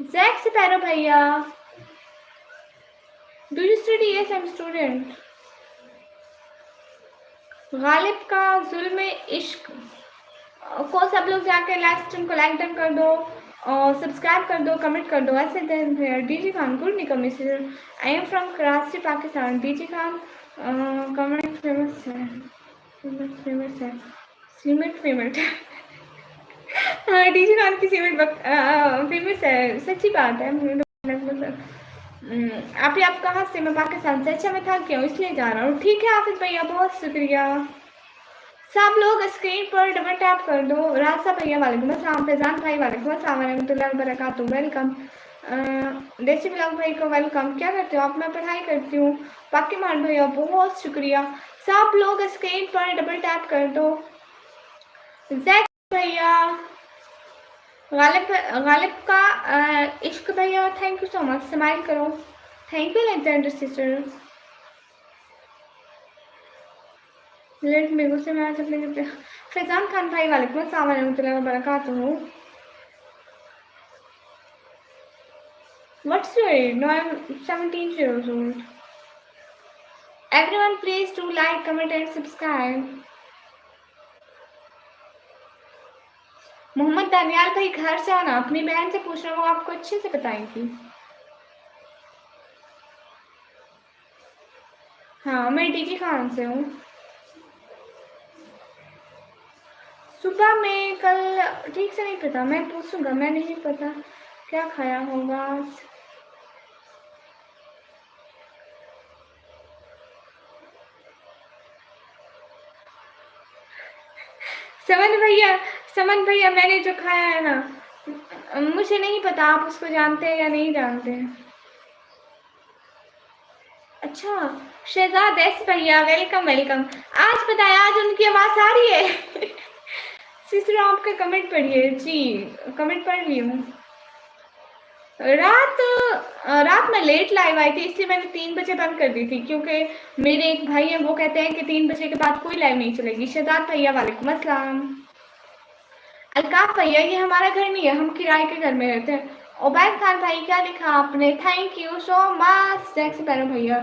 जैक से पैरो भैया। Do you study? Yes I am student. Ghalib का जुल्म इश्क को सब लोग जाके लाइव स्ट्रीम को लाइक डन कर दो और सब्सक्राइब कर दो, कमेंट कर दो। ऐसे देन डीजी खान गुड निकम, I am from Karachi Pakistan. DG Khan comment famous है, फेमस है सीमेंट फेमस। हाँ डीजी खान की सीमेंट फेमस है, सच्ची बात है। आप ही आप कहाँ से? मैं पाकिस्तान से। अच्छा मैं थक गया हूँ इसलिए जा रहा हूँ। ठीक है हाफिज भैया, बहुत शुक्रिया। सब लोग स्क्रीन पर डबल टैप कर दो। राजा भैया वालेकुम अस्सलाम। फैजान भाई वालेकुम अस्सलाम वरहमतुल्लाहि वबरकातुहू वेलकम। देसी ब्लॉग भाई को वेलकम। क्या करते हो आप? मैं पढ़ाई करती हूँ। बाकी मान भैया बहुत शुक्रिया। सब लोग स्क्रीन पर डबल टैप कर दो। जैक भैया, गालिब का इश्क भैया thank you so much. Smile करो। Thank you Alexander sister. लेट में गुस्से में आज अपने करते फैजान खान भाई वालेकुम अस्सलाम वालेकुम वबरकातुहू। What's your age? No, I'm 17 years old. Everyone please do like, comment and subscribe. Mohammad Daniyal भाई घर से आना, अपनी बहन से पूछ रहा हूँ, आपको अच्छे से बताएंगी। हाँ मैं डीजी खान से हूँ। सुबह में कल ठीक से नहीं पता, मैं पूछूंगा, मैं नहीं पता क्या खाया होगा आज। समन भैया मैंने जो खाया है ना, मुझे नहीं पता आप उसको जानते हैं या नहीं जानते हैं। अच्छा शहजाद एस भैया वेलकम वेलकम। आज बताया, आज उनकी आवाज़ आ रही है। सिस्टर आपका कमेंट पढ़िए जी, कमेंट पढ़ रही हूँ। रात में लेट लाइव आई थी, इसलिए मैंने 3 बजे बंद कर दी थी, क्योंकि मेरे एक भाई हैं वो कहते हैं कि 3 बजे के बाद कोई लाइव नहीं चलेगी। शहजाद भैया वालेकुम अस्सलाम। अलकाफ भैया ये हमारा घर नहीं है, हम किराए के घर में रहते हैं। उबैद खान भाई क्या लिखा आपने, thank you so much. Jack Sparrow भैया,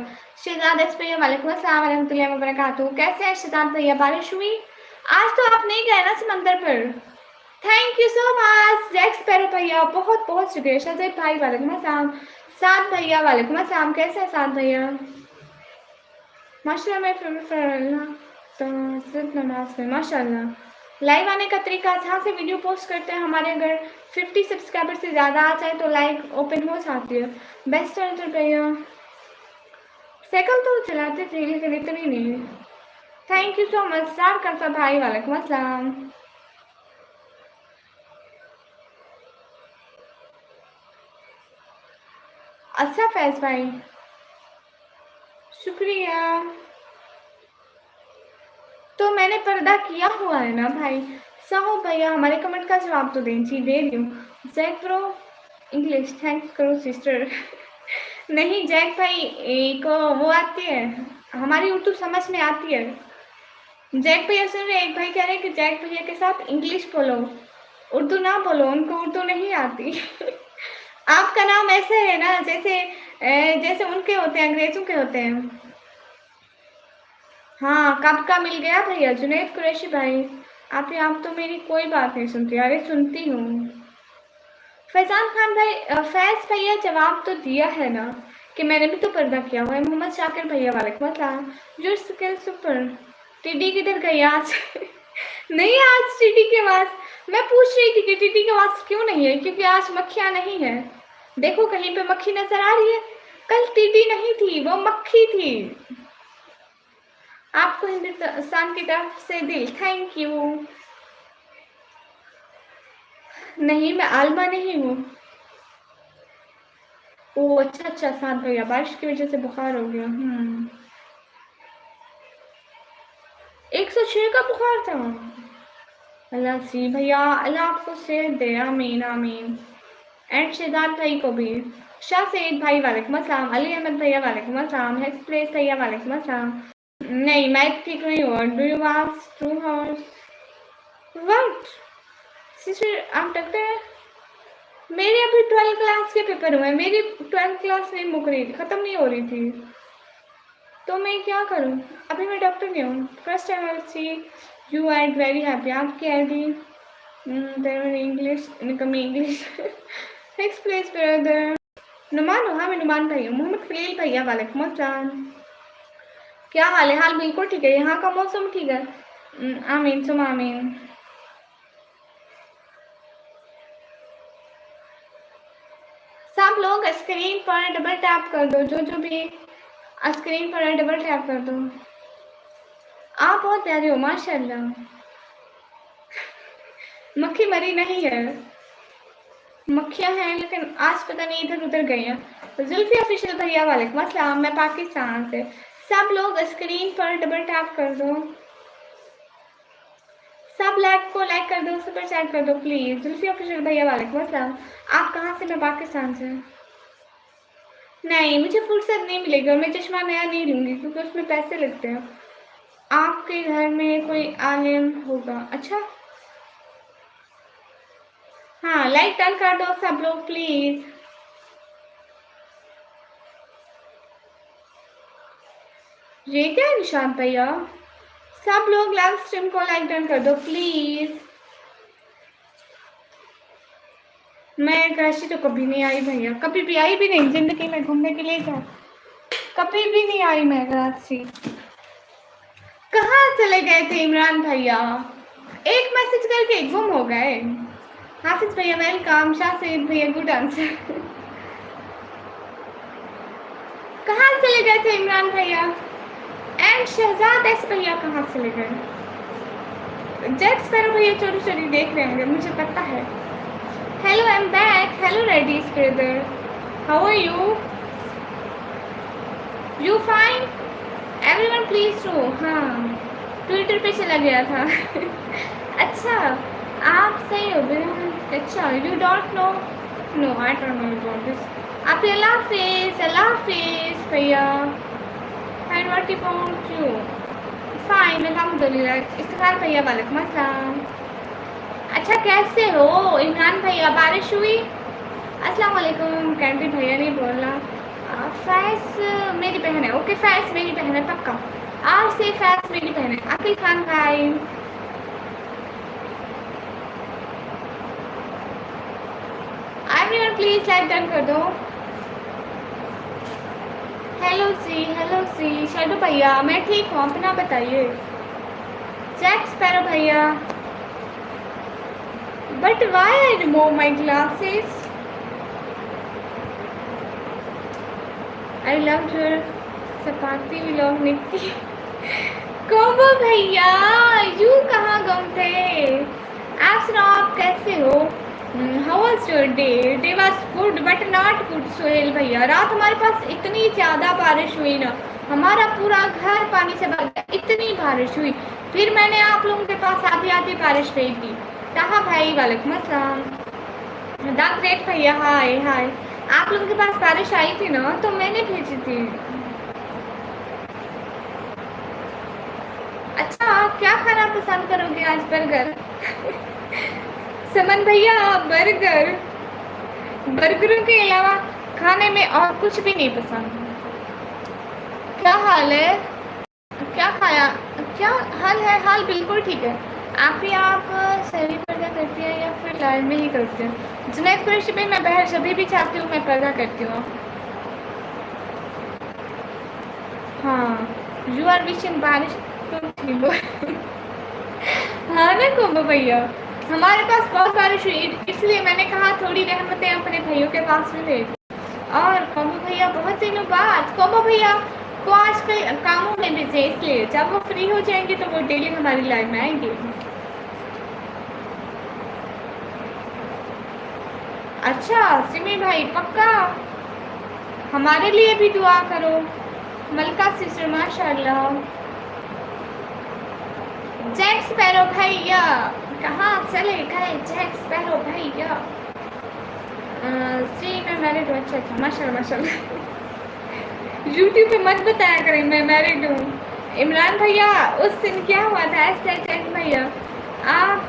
शहजाद एस भैया वालेकुम अस्सलाम रहमतुल्लाहि व बरकातहू। कैसे हैं शहजाद भैया, बारिश हुई? आज तो आप नहीं गए ना समंदर पर। Thank you so much Jack Sparrow भैया, बहुत बहुत शुक्रिया। शहजाद भाई वालेकुम अस्सलाम। साद भैया वालेकुम अस्सलाम, कैसे हैं साद भैया? माशाल्लाह मैं तो सिर्फ नमाज में माशाल्लाह। लाइव आने का तरीका, जहाँ से वीडियो पोस्ट करते हैं हमारे अगर 50 सब्सक्राइबर से ज़्यादा आ जाए तो लाइव ओपन हो जाती है। बेस्ट तो भैया साइकिल तो चलाते थे लेकिन इतनी नहीं। Thank you so much star करता भाई वालेकुम अस्सलाम। अच्छा फैज भाई शुक्रिया। तो मैंने पर्दा किया हुआ है ना भाई। साहू भैया हमारे कमेंट का जवाब तो दें जी, दे रही हूँ। जैक ब्रो इंग्लिश थैंक्स करो सिस्टर। नहीं जैक भाई को वो आती है, हमारी उर्दू समझ में आती है। जैक भैया सुन रहे, एक भाई कह रहे हैं कि जैक भैया के साथ इंग्लिश बोलो, उर्दू ना बोलो, उनको उर्दू नहीं आती। आपका नाम ऐसे है ना जैसे जैसे उनके होते हैं, अंग्रेजों के होते हैं। हाँ कब का मिल गया भैया जुनैद कुरैशी भाई। आप तो मेरी कोई बात नहीं सुनती। अरे सुनती हूँ। फैजान खान भाई फैज भैया जवाब तो दिया है ना कि मैंने भी तो पर्दा किया हुआ है। मोहम्मद शाकिर भैया वालेकुम अस्सलाम। Your skill super. टीडी किधर गई आज? नहीं आज टीडी की आवाज़ मैं पूछ रही थी कि टीडी की आवाज़ क्यों नहीं है, क्योंकि आज मक्खियाँ नहीं है। देखो कहीं पे मक्खी नजर आ रही है? कल टीडी नहीं थी, वो मक्खी थी। आपको हिंदुस्तान की तरफ से दिल थैंक यू। नहीं मैं आलमा नहीं हूँ। ओ अच्छा अच्छा साथ भैया बारिश की वजह से बुखार हो गया। 106 का बुखार था। अल्लाह सी भैया अल्लाह आपको सेहत दे, आमीन आमीन। एंड शहजाद भाई को भी। शाह सईद भाई वालेकुम अस्सलाम। अली अहमद भैया वालेकुम अस्सलाम। हेक्स प्लेस भैया वालेकुम अस्सलाम। नहीं मैं ठीक नहीं हुआ। Do you want to house what sister आप डॉक्टर? मेरे अभी 12 क्लास के पेपर हुए, मेरी 12 क्लास नहीं मुक रही थी, ख़त्म नहीं हो रही थी, तो मैं क्या करूं? अभी मैं डॉक्टर नहीं हूँ। First time I see you and very happy. आपकी आई डी इंग्लिश कमी English. Next place brother Numan हो। हाँ मैं नुमान भाई हूँ। मोहम्मद खलील भैया वालेकुम अस्सलाम। क्या हाल है? हाल बिल्कुल ठीक है, यहाँ का मौसम ठीक है। आमीन सुम आमीन। सब लोग स्क्रीन पर डबल टैप कर दो, जो भी स्क्रीन पर डबल टैप कर दो। आप बहुत प्यारे हो माशाल्लाह। मक्खी मरी नहीं है, मक्खियाँ हैं लेकिन आज पता नहीं इधर उधर गई हैं। जुल्फी ऑफिशियल भैया वालेकुम अस्सलाम। मैं पाकिस्तान से। सब लोग स्क्रीन पर डबल टैप कर दो, सब लाइक को लाइक कर दो, सुपर चैट कर दो प्लीज। जुल्फी ऑफिशियल भैया वालेकुम अस्सलाम। आप कहाँ से? मैं पाकिस्तान से। नहीं मुझे फुर्सत नहीं मिलेगी और मैं चश्मा नया नहीं लूँगी क्योंकि उसमें पैसे लगते हैं। आपके घर में कोई आलिम होगा? अच्छा, हाँ लाइक डन कर दो सब लोग प्लीज। ये क्या है निशांत भैया? सब लोग लाइव स्ट्रीम को लाइक डन कर दो प्लीज। मैं कराची तो कभी नहीं आई भैया, कभी भी आई भी नहीं जिंदगी में घूमने के लिए क्या, कभी भी नहीं आई मैं कराची। कहाँ चले गए थे इमरान भैया? एक मैसेज करके गुम हो गए। हाफिज भैया वेलकम, शाह सईद भैया गुड आंसर। कहाँ चले गए थे इमरान भैया? एंड शहजाद एस भैया कहाँ चले गए? जेट स्पैरो भैया चोरी चोरी देख रहे होंगे, मुझे पता है। Hello I am back. Hello रेडीज brother, how are you? You fine? Everyone please to. हाँ ट्विटर पे चला गया था। अच्छा आप सही हो गए। अच्छा you don't know? No I don't know about this. आप अल्लाह हाफिज भैया। Fine what about you? Fine अल्हम्दुलिल्लाह। इस्तिगफार भैया वालेकुम अस्सलाम। अच्छा कैसे हो इमरान भैया? बारिश हुई? अस्सलाम वालेकुम। कैंडी भैया नहीं बोलना। फैस मेरी बहन है। ओके फैस मेरी बहन है पक्का। आज से फैस मेरी बहन है। अकिल खान भाई एवरीवन प्लीज लाइक डन कर दो। हेलो सी शेडो भैया मैं ठीक हूँ, अपना बताइए। जैक स्पैरो भैया but why I remove my glasses? I love your सपाती व्लॉग निकली। कोबो भैया यू कहाँ गम थे? आप सुनाओ आप कैसे हो? How was your day? Day was good but not good Sohail भैया। रात हमारे पास इतनी ज़्यादा बारिश हुई ना, हमारा पूरा घर पानी से भर गया, इतनी बारिश हुई। फिर मैंने आप लोगों के पास आधी आधी बारिश भेज दी। कहाँ भाई वालेकुम अस्सलाम। द ग्रेट भैया हाय हाय। आप लोगों के पास बारिश आई थी ना तो मैंने भेजी थी। अच्छा क्या खाना पसंद करोगे आज? बर्गर? समन भैया बर्गर, बर्गरों के अलावा खाने में और कुछ भी नहीं पसंद। क्या हाल है? क्या खाया? क्या हाल है? हाल बिल्कुल ठीक है। आप सही पर्दा करती है या फिर लाइव में ही करते हैं? जुनैद कुरैशी भाई मैं बहर जब भी चाहती हूँ मैं पर्दा करती हूँ। हाँ यू आर विशिंग बारिश तो ठीक हो। हाँ ना कोबो भैया हमारे पास बहुत बारिश हुई इसलिए मैंने कहा थोड़ी रहमतें अपने भाइयों के पास भी भेज। और कोबो भैया बहुत दिनों बाद, कोबो भैया को आजकल कामों में बिजी इसलिए जब वो फ्री हो जाएंगे तो वो डेली हमारी लाइव में आएंगे। अच्छा सिमी भाई पक्का हमारे लिए भी दुआ करो। मलका सिस्टर माशाल्लाह। जैक स्पैरो भैया कहाँ चले गए? जैक स्पैरो भैया श्री मैं मैरिड हूँ। अच्छा अच्छा माशाल्लाह माशाल्लाह। यूट्यूब पे मत बताया करें मैं मैरिड हूँ। इमरान भैया उस दिन क्या हुआ था? ऐसे जैक भैया आप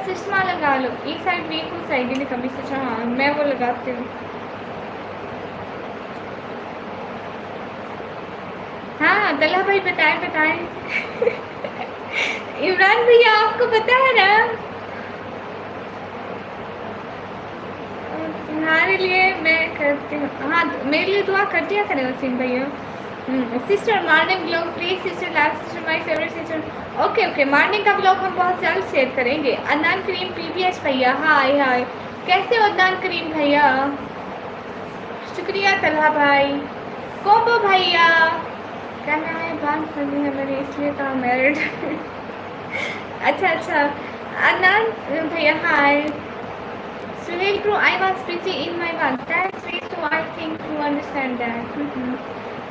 चश्मा लगा लो, एक साइड वीक उस साइड नहीं कभी से। हाँ मैं वो लगाती हूँ। हाँ तला भाई बताएं बताएं। इमरान भैया आपको पता है ना तुम्हारे लिए मैं करती हूँ। हाँ मेरे लिए दुआ कर दिया करें वसीम भैया। Sister morning blog please sister live sister my favourite sister. Okay okay morning का ब्लॉग हम बहुत जल्द शेयर करेंगे। अदनान करीम पीबीएस भैया हाय हाय। कैसे हो अदनान करीम भैया? शुक्रिया तलहा भाई। कोबो भैया कहना है बात करनी है मेरी इसलिए तो मैरिड। अच्छा अच्छा अदनान भैया hi. Suhail bro I was busy in my work that's way so I think you understand that.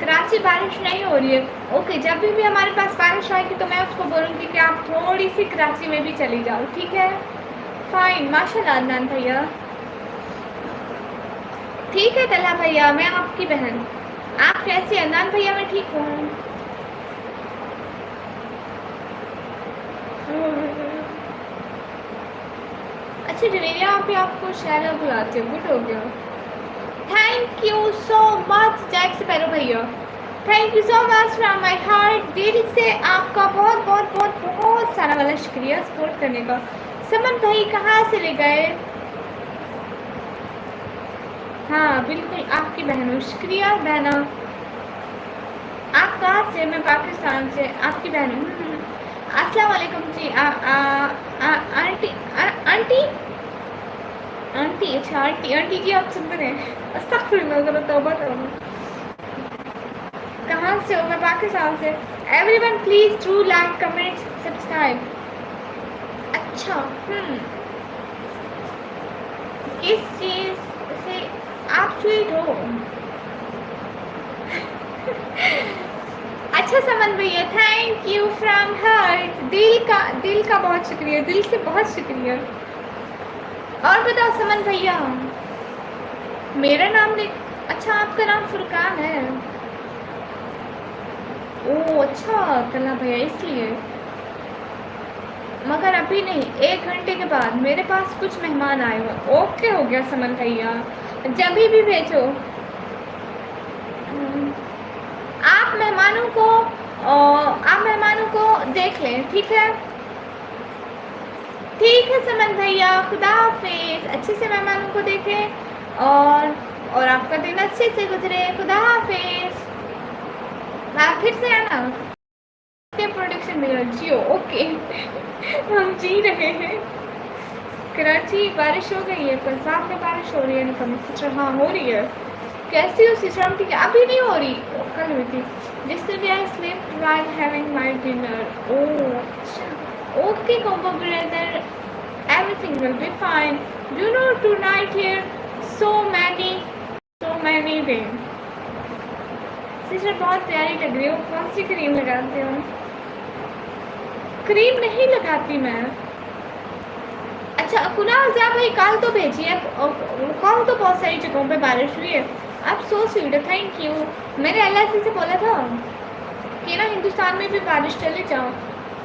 Karachi बारिश नहीं हो रही है। ओके जब भी हमारे पास बारिश आएगी तो मैं उसको बोलूँगी कि आप थोड़ी सी कराची में भी चली जाओ ठीक है? फाइन माशाल्लाह अदनान भैया। ठीक है तला भैया मैं आपकी बहन। आप कैसे? अदनान भैया मैं ठीक हूँ। अच्छा डिवेरिया आप ही आपको शैला बुलाते हो, गुड हो गया। Thank you so much Jack Sparrow भैया, thank you so much from my heart, दिल से आपका बहुत बहुत बहुत बहुत सारा वाला शुक्रिया सपोर्ट करने का। समन भाई कहाँ से ले गए? हाँ बिल्कुल आपकी बहनों, शुक्रिया बहना। आप कहाँ से? मैं पाकिस्तान से, आपकी बहन हूँ। अस्सलाम वालेकुम जी। आंटी आंटी आंटी, अच्छा आंटी आंटी जी आप सुन रहे हैं? अस्तगफिरुल्लाह, ज़रा तौबा करो। कहाँ से हो? मैं पाकिस्तान से। Everyone please do like comment subscribe. अच्छा किस चीज़ से आप स्वीट हो? अच्छा समन भैया, थैंक यू फ्रॉम हार्ट, दिल का बहुत शुक्रिया, दिल से बहुत शुक्रिया। और बताओ समन भैया, मेरा नाम देख, अच्छा आपका नाम फुरकान है? ओह अच्छा कला भैया, इसलिए। मगर अभी नहीं, 1 घंटे के बाद मेरे पास कुछ मेहमान आए हुए। ओके हो गया समन भैया, जब भी भेजो। आप मेहमानों को देख लें, ठीक है? ठीक है समन भैया, खुदा हाफिज। अच्छे से मेहमानों को देखें और आपका दिन अच्छे से गुजरे। खुदा हाफिज। आप फिर से आना के प्रोडक्शन में जियो। ओके हम जी रहे हैं। कराची बारिश हो गई है, पंजाब में बारिश हो रही है निकम सिस्टर? हाँ हो रही है। कैसी हो सिस्टर? हम ठीक है, अभी नहीं हो रही, कल हुई थी। Yesterday I slept while having my dinner. ओह अच्छा, okay combo brother, everything will be fine. You know tonight here so many rain. Sister बहुत प्यारी लग रही हो, कौन सी क्रीम लगाते हो? क्रीम नहीं लगाती मैं। अच्छा कुणाल जा भाई, कल तो भेजिए, कल तो बहुत सारी जगहों पे बारिश हुई है। आप सो स्वीट, थैंक यू। मैंने एलआईसी से बोला था कि ना हिंदुस्तान में भी बारिश चले जाओ,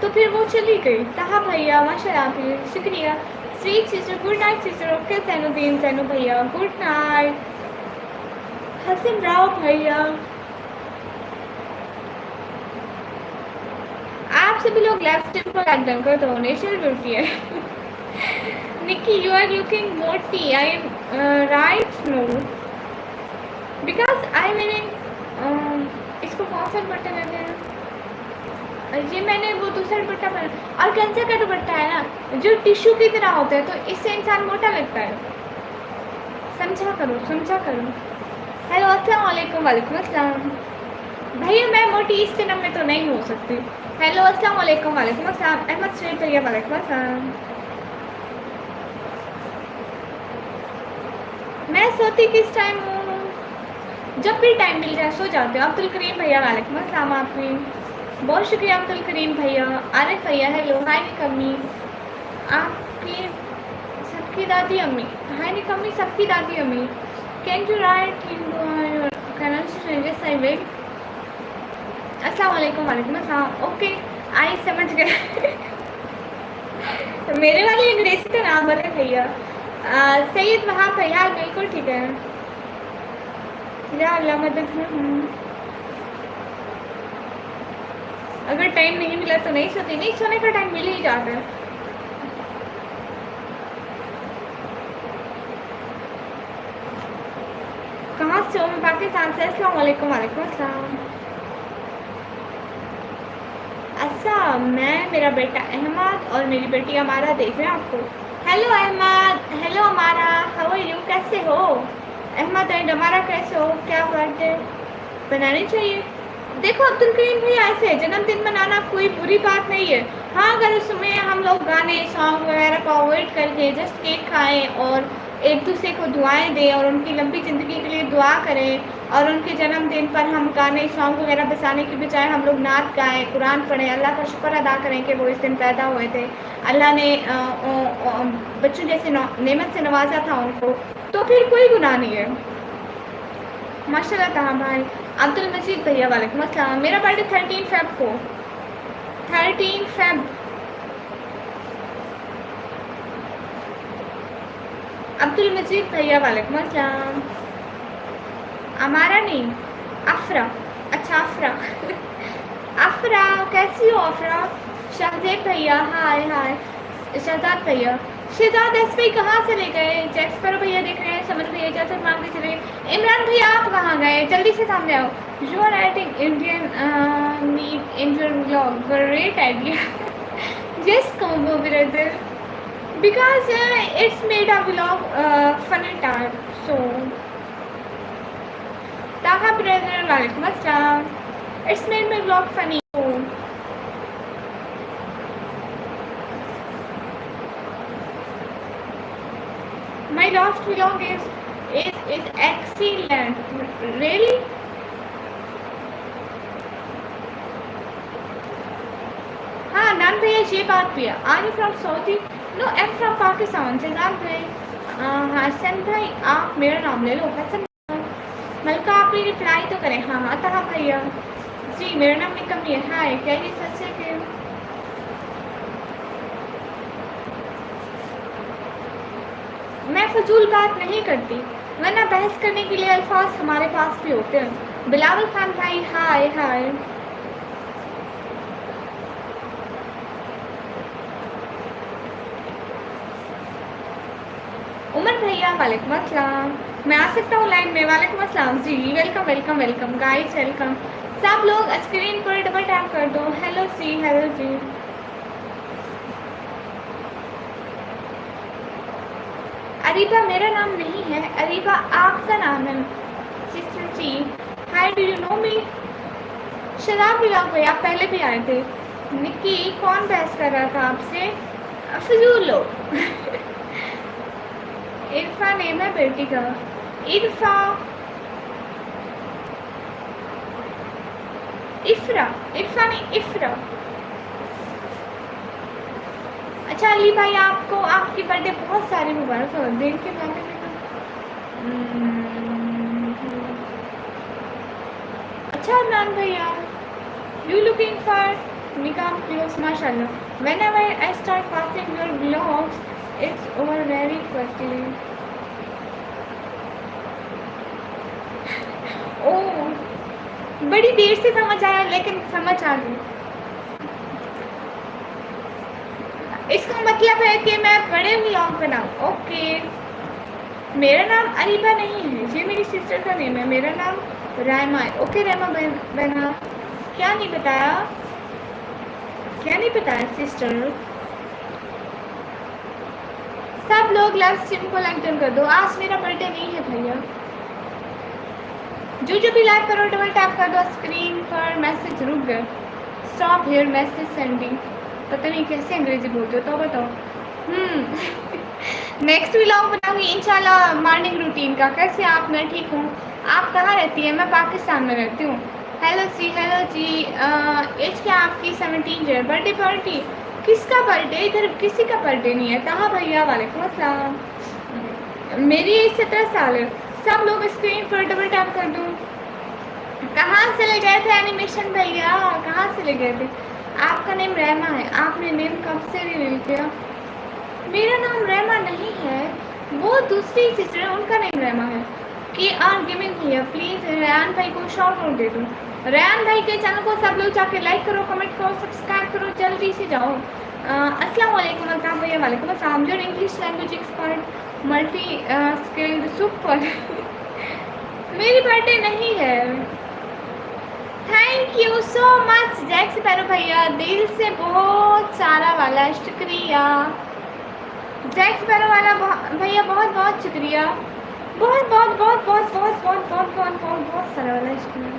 तो फिर वो चली गई। कहा भैया माशाल्लाह, आप शुक्रिया। Sweet sister, good night sister. Okay Zainuddin, Zainu भैया गुड नाइट। हसन राव भैया, आप सभी लोग लेफ्ट को लाइक डन कर दो, नेचुरल ब्यूटी है। निकी यू आर लुकिंग मोटी, I am right no because I मैंने इसको कौन सा दुपट्टा लगा है? ये मैंने वो दूसरा दुपट्टा पहना, और कैंसर का दुपट्टा है ना जो टिश्यू की तरह होता है, तो इससे इंसान मोटा लगता है। समझा करो, समझा करो। हेलो अस्सलाम वालेकुम। वालेकुम अस्सलाम। भैया मैं मोटी इस जन्म में तो नहीं हो सकती। हेलो अस्सलाम वालेकुम। वालेकुम अस्सलाम। अहमद शरीफ भैया वालेकुम अस्सलाम। मैं सोती किस टाइम हूँ? जब भी टाइम मिल जाए सो जाते हो। अब्दुल करीम भैया वालेकुम अस्सलाम। आपने बहुत शुक्रिया अब्दुल करीम भैया। आरिफ भैया हेलो। हाय निकम्मी, आपकी सबकी दादी अम्मी। हाय निकम्मी, सबकी दादी अम्मी। Can you right Hindu pronunciation? I will. अस्सलाम वालेकुम। वालेकुम अस्सलाम। ओके आई समझ गए। मेरे वाली अंग्रेजी का नाम बोले भैया। सैयद वहाँ भैया बिल्कुल ठीक है। या अल्लाह मदद में। अगर टाइम नहीं मिला तो नहीं सोती, नहीं सोने का टाइम मिल ही जाता है। कहाँ से हो? मैं पाकिस्तान से। अस्सलाम वालेकुम। वालेकुम अस्सलाम। अच्छा मैं, मेरा बेटा अहमद और मेरी बेटी अमारा देख रहे हैं आपको। हेलो अहमद, हेलो अमारा, हाउ आर यू? कैसे हो अहमद एंड अमारा? कैसे हो? क्या बर्थडे बनानी चाहिए? देखो अब्दुल करीम भाई, ऐसे जन्मदिन मनाना कोई बुरी बात नहीं है। हाँ अगर उसमें हम लोग गाने सॉन्ग वगैरह को अवॉइड करके जस्ट केक खाएं और एक दूसरे को दुआएं दें और उनकी लंबी ज़िंदगी के लिए दुआ करें, और उनके जन्मदिन पर हम गाने सॉन्ग वगैरह बजाने की बजाय हम लोग नात गाएं, कुरान पढ़ें, अल्लाह का शुक्र अदा करें कि वो इस दिन पैदा हुए थे, अल्लाह ने बच्चों जैसे नेमत से नवाजा था उनको, तो फिर कोई गुनाह नहीं है। माशाल्लाह कहा भाई। अब्दुल मजीद भैया वालेकुम अस्सलाम। मेरा बर्थडे 13 फेब को, 13 फेब। अब्दुल मजीद भैया वालेकुम अस्सलाम। हमारा नहीं, अफरा। अच्छा अफरा अफरा कैसी हो अफरा? शहजेब भैया हाय हाय। शहजाद भैया, शहजाद एस भाई कहाँ चले गए? जैक्सपर भैया देख रहे हैं, समर भैया जैसे मांग के चले गए। इमरान भैया आप कहाँ गए? जल्दी से सामने आओ। You are writing Indian need in your vlog, great idea. Yes combo brother, because it's made a vlog funny time, so Taha brother walaikum assalam, it's made my vlog funny, so my last vlog is excellent, really. हाँ नान भैया ये बात भी है, are you from Saudi? No I am from Pakistan. जनाब भाई, हसन भाई आप मेरा नाम ले लो, हसन। मलका आप भी रिप्लाई तो करें। हाँ हाँ तहा भैया जी मेरा नाम निकम है। हाय क्या ये सच है कि मैं फजूल बात नहीं करती, वरना बहस करने के लिए अल्फाज हमारे पास भी होते हैं। बिलावल खान भाई हाय हाय। उमर भैया वालेकुम अस्सलाम, मैं आ सकता हूँ लाइन में? वालेकुम अस्सलाम जी, welcome welcome welcome guys, welcome. सब लोग स्क्रीन पर डबल टैप कर दो। हेलो सी, हेलो जी। अरीबा मेरा नाम नहीं है, अरीबा आपका नाम है सिस्टर जी। Hi do you know me? शराब बिलाव भाई आप पहले भी आए थे। निक्की कौन बहस कर रहा था आपसे? फजूल लोग। इरफा नेम है बेटी का, इरफा। इफ्रा, इरफा नहीं इफ्रा। अच्छा अली भाई आपको आपकी बर्थडे बहुत सारी मुबारक हो। दिन के मैंने अच्छा नान भैया, यू लुकिंग फॉर निकाह व्यूअर्स माशाल्लाह। Whenever I start watching your vlogs it's over very quickly. Oh बड़ी देर से समझ आया, लेकिन समझ आ गई। इसका मतलब है कि मैं बड़े व्लॉग बनाऊँ। ओके मेरा नाम अरीबा नहीं है, ये मेरी सिस्टर का नेम है। मेरा नाम रायमा है। ओके रायमा बहना, क्या नहीं बताया, क्या नहीं बताया सिस्टर? सब लोग लाइव स्ट्रीम को लाइक डन कर दो। आज मेरा बर्थडे नहीं है भैया। जो भी लाइक करो डबल टैप कर दो स्क्रीन पर। मैसेज रुक गए, स्टॉप हियर मैसेज सेंडिंग। पता नहीं कैसे अंग्रेजी बोलते हो तो बताओ। नेक्स्ट व्लॉग बनाऊंगी इंशाल्लाह मॉर्निंग रूटीन का। कैसे आप? मैं ठीक हूँ। आप कहाँ रहती हैं? मैं पाकिस्तान में रहती हूँ। हेलो सी, हेलो जी। एज क्या आपकी? 17 है। बर्थडे पार्टी किसका बर्थडे? इधर किसी का बर्थडे नहीं है। कहाँ भैया? वालेकुम अस्सलाम। मेरी एज 17 साल है। सब लोग स्क्रीन पर डबल टैप कर दूँ। कहाँ चले गए थे एनिमेशन भैया? कहाँ चले गए थे? आपका नेम रहमा है, आपने नेम कब से रिवील किया? मेरा नाम रहमा नहीं है, वो दूसरी सिस्टर है, उनका नेम रहमा है। कि आर गेमिंग भैया प्लीज़ रैन भाई को शॉर्ट आउट दे दो। रैन भाई के चैनल को सब लोग जाके लाइक करो, कमेंट करो, सब्सक्राइब करो, जल्दी से जाओ। अस्सलाम वालेकुम अल्ताफ़ भैया वालेकुम अस्सलाम। Your English language expert multi skilled super. मेरी बर्थडे नहीं है। Thank you so much Jack Sparrow भैया, दिल से बहुत सारा वाला शुक्रिया। जैक्स पैरो वाला भैया बहुत बहुत शुक्रिया। बहुत बहुत बहुत बहुत बहुत बहुत बहुत बहुत बहुत बहुत सारा वाला शुक्रिया।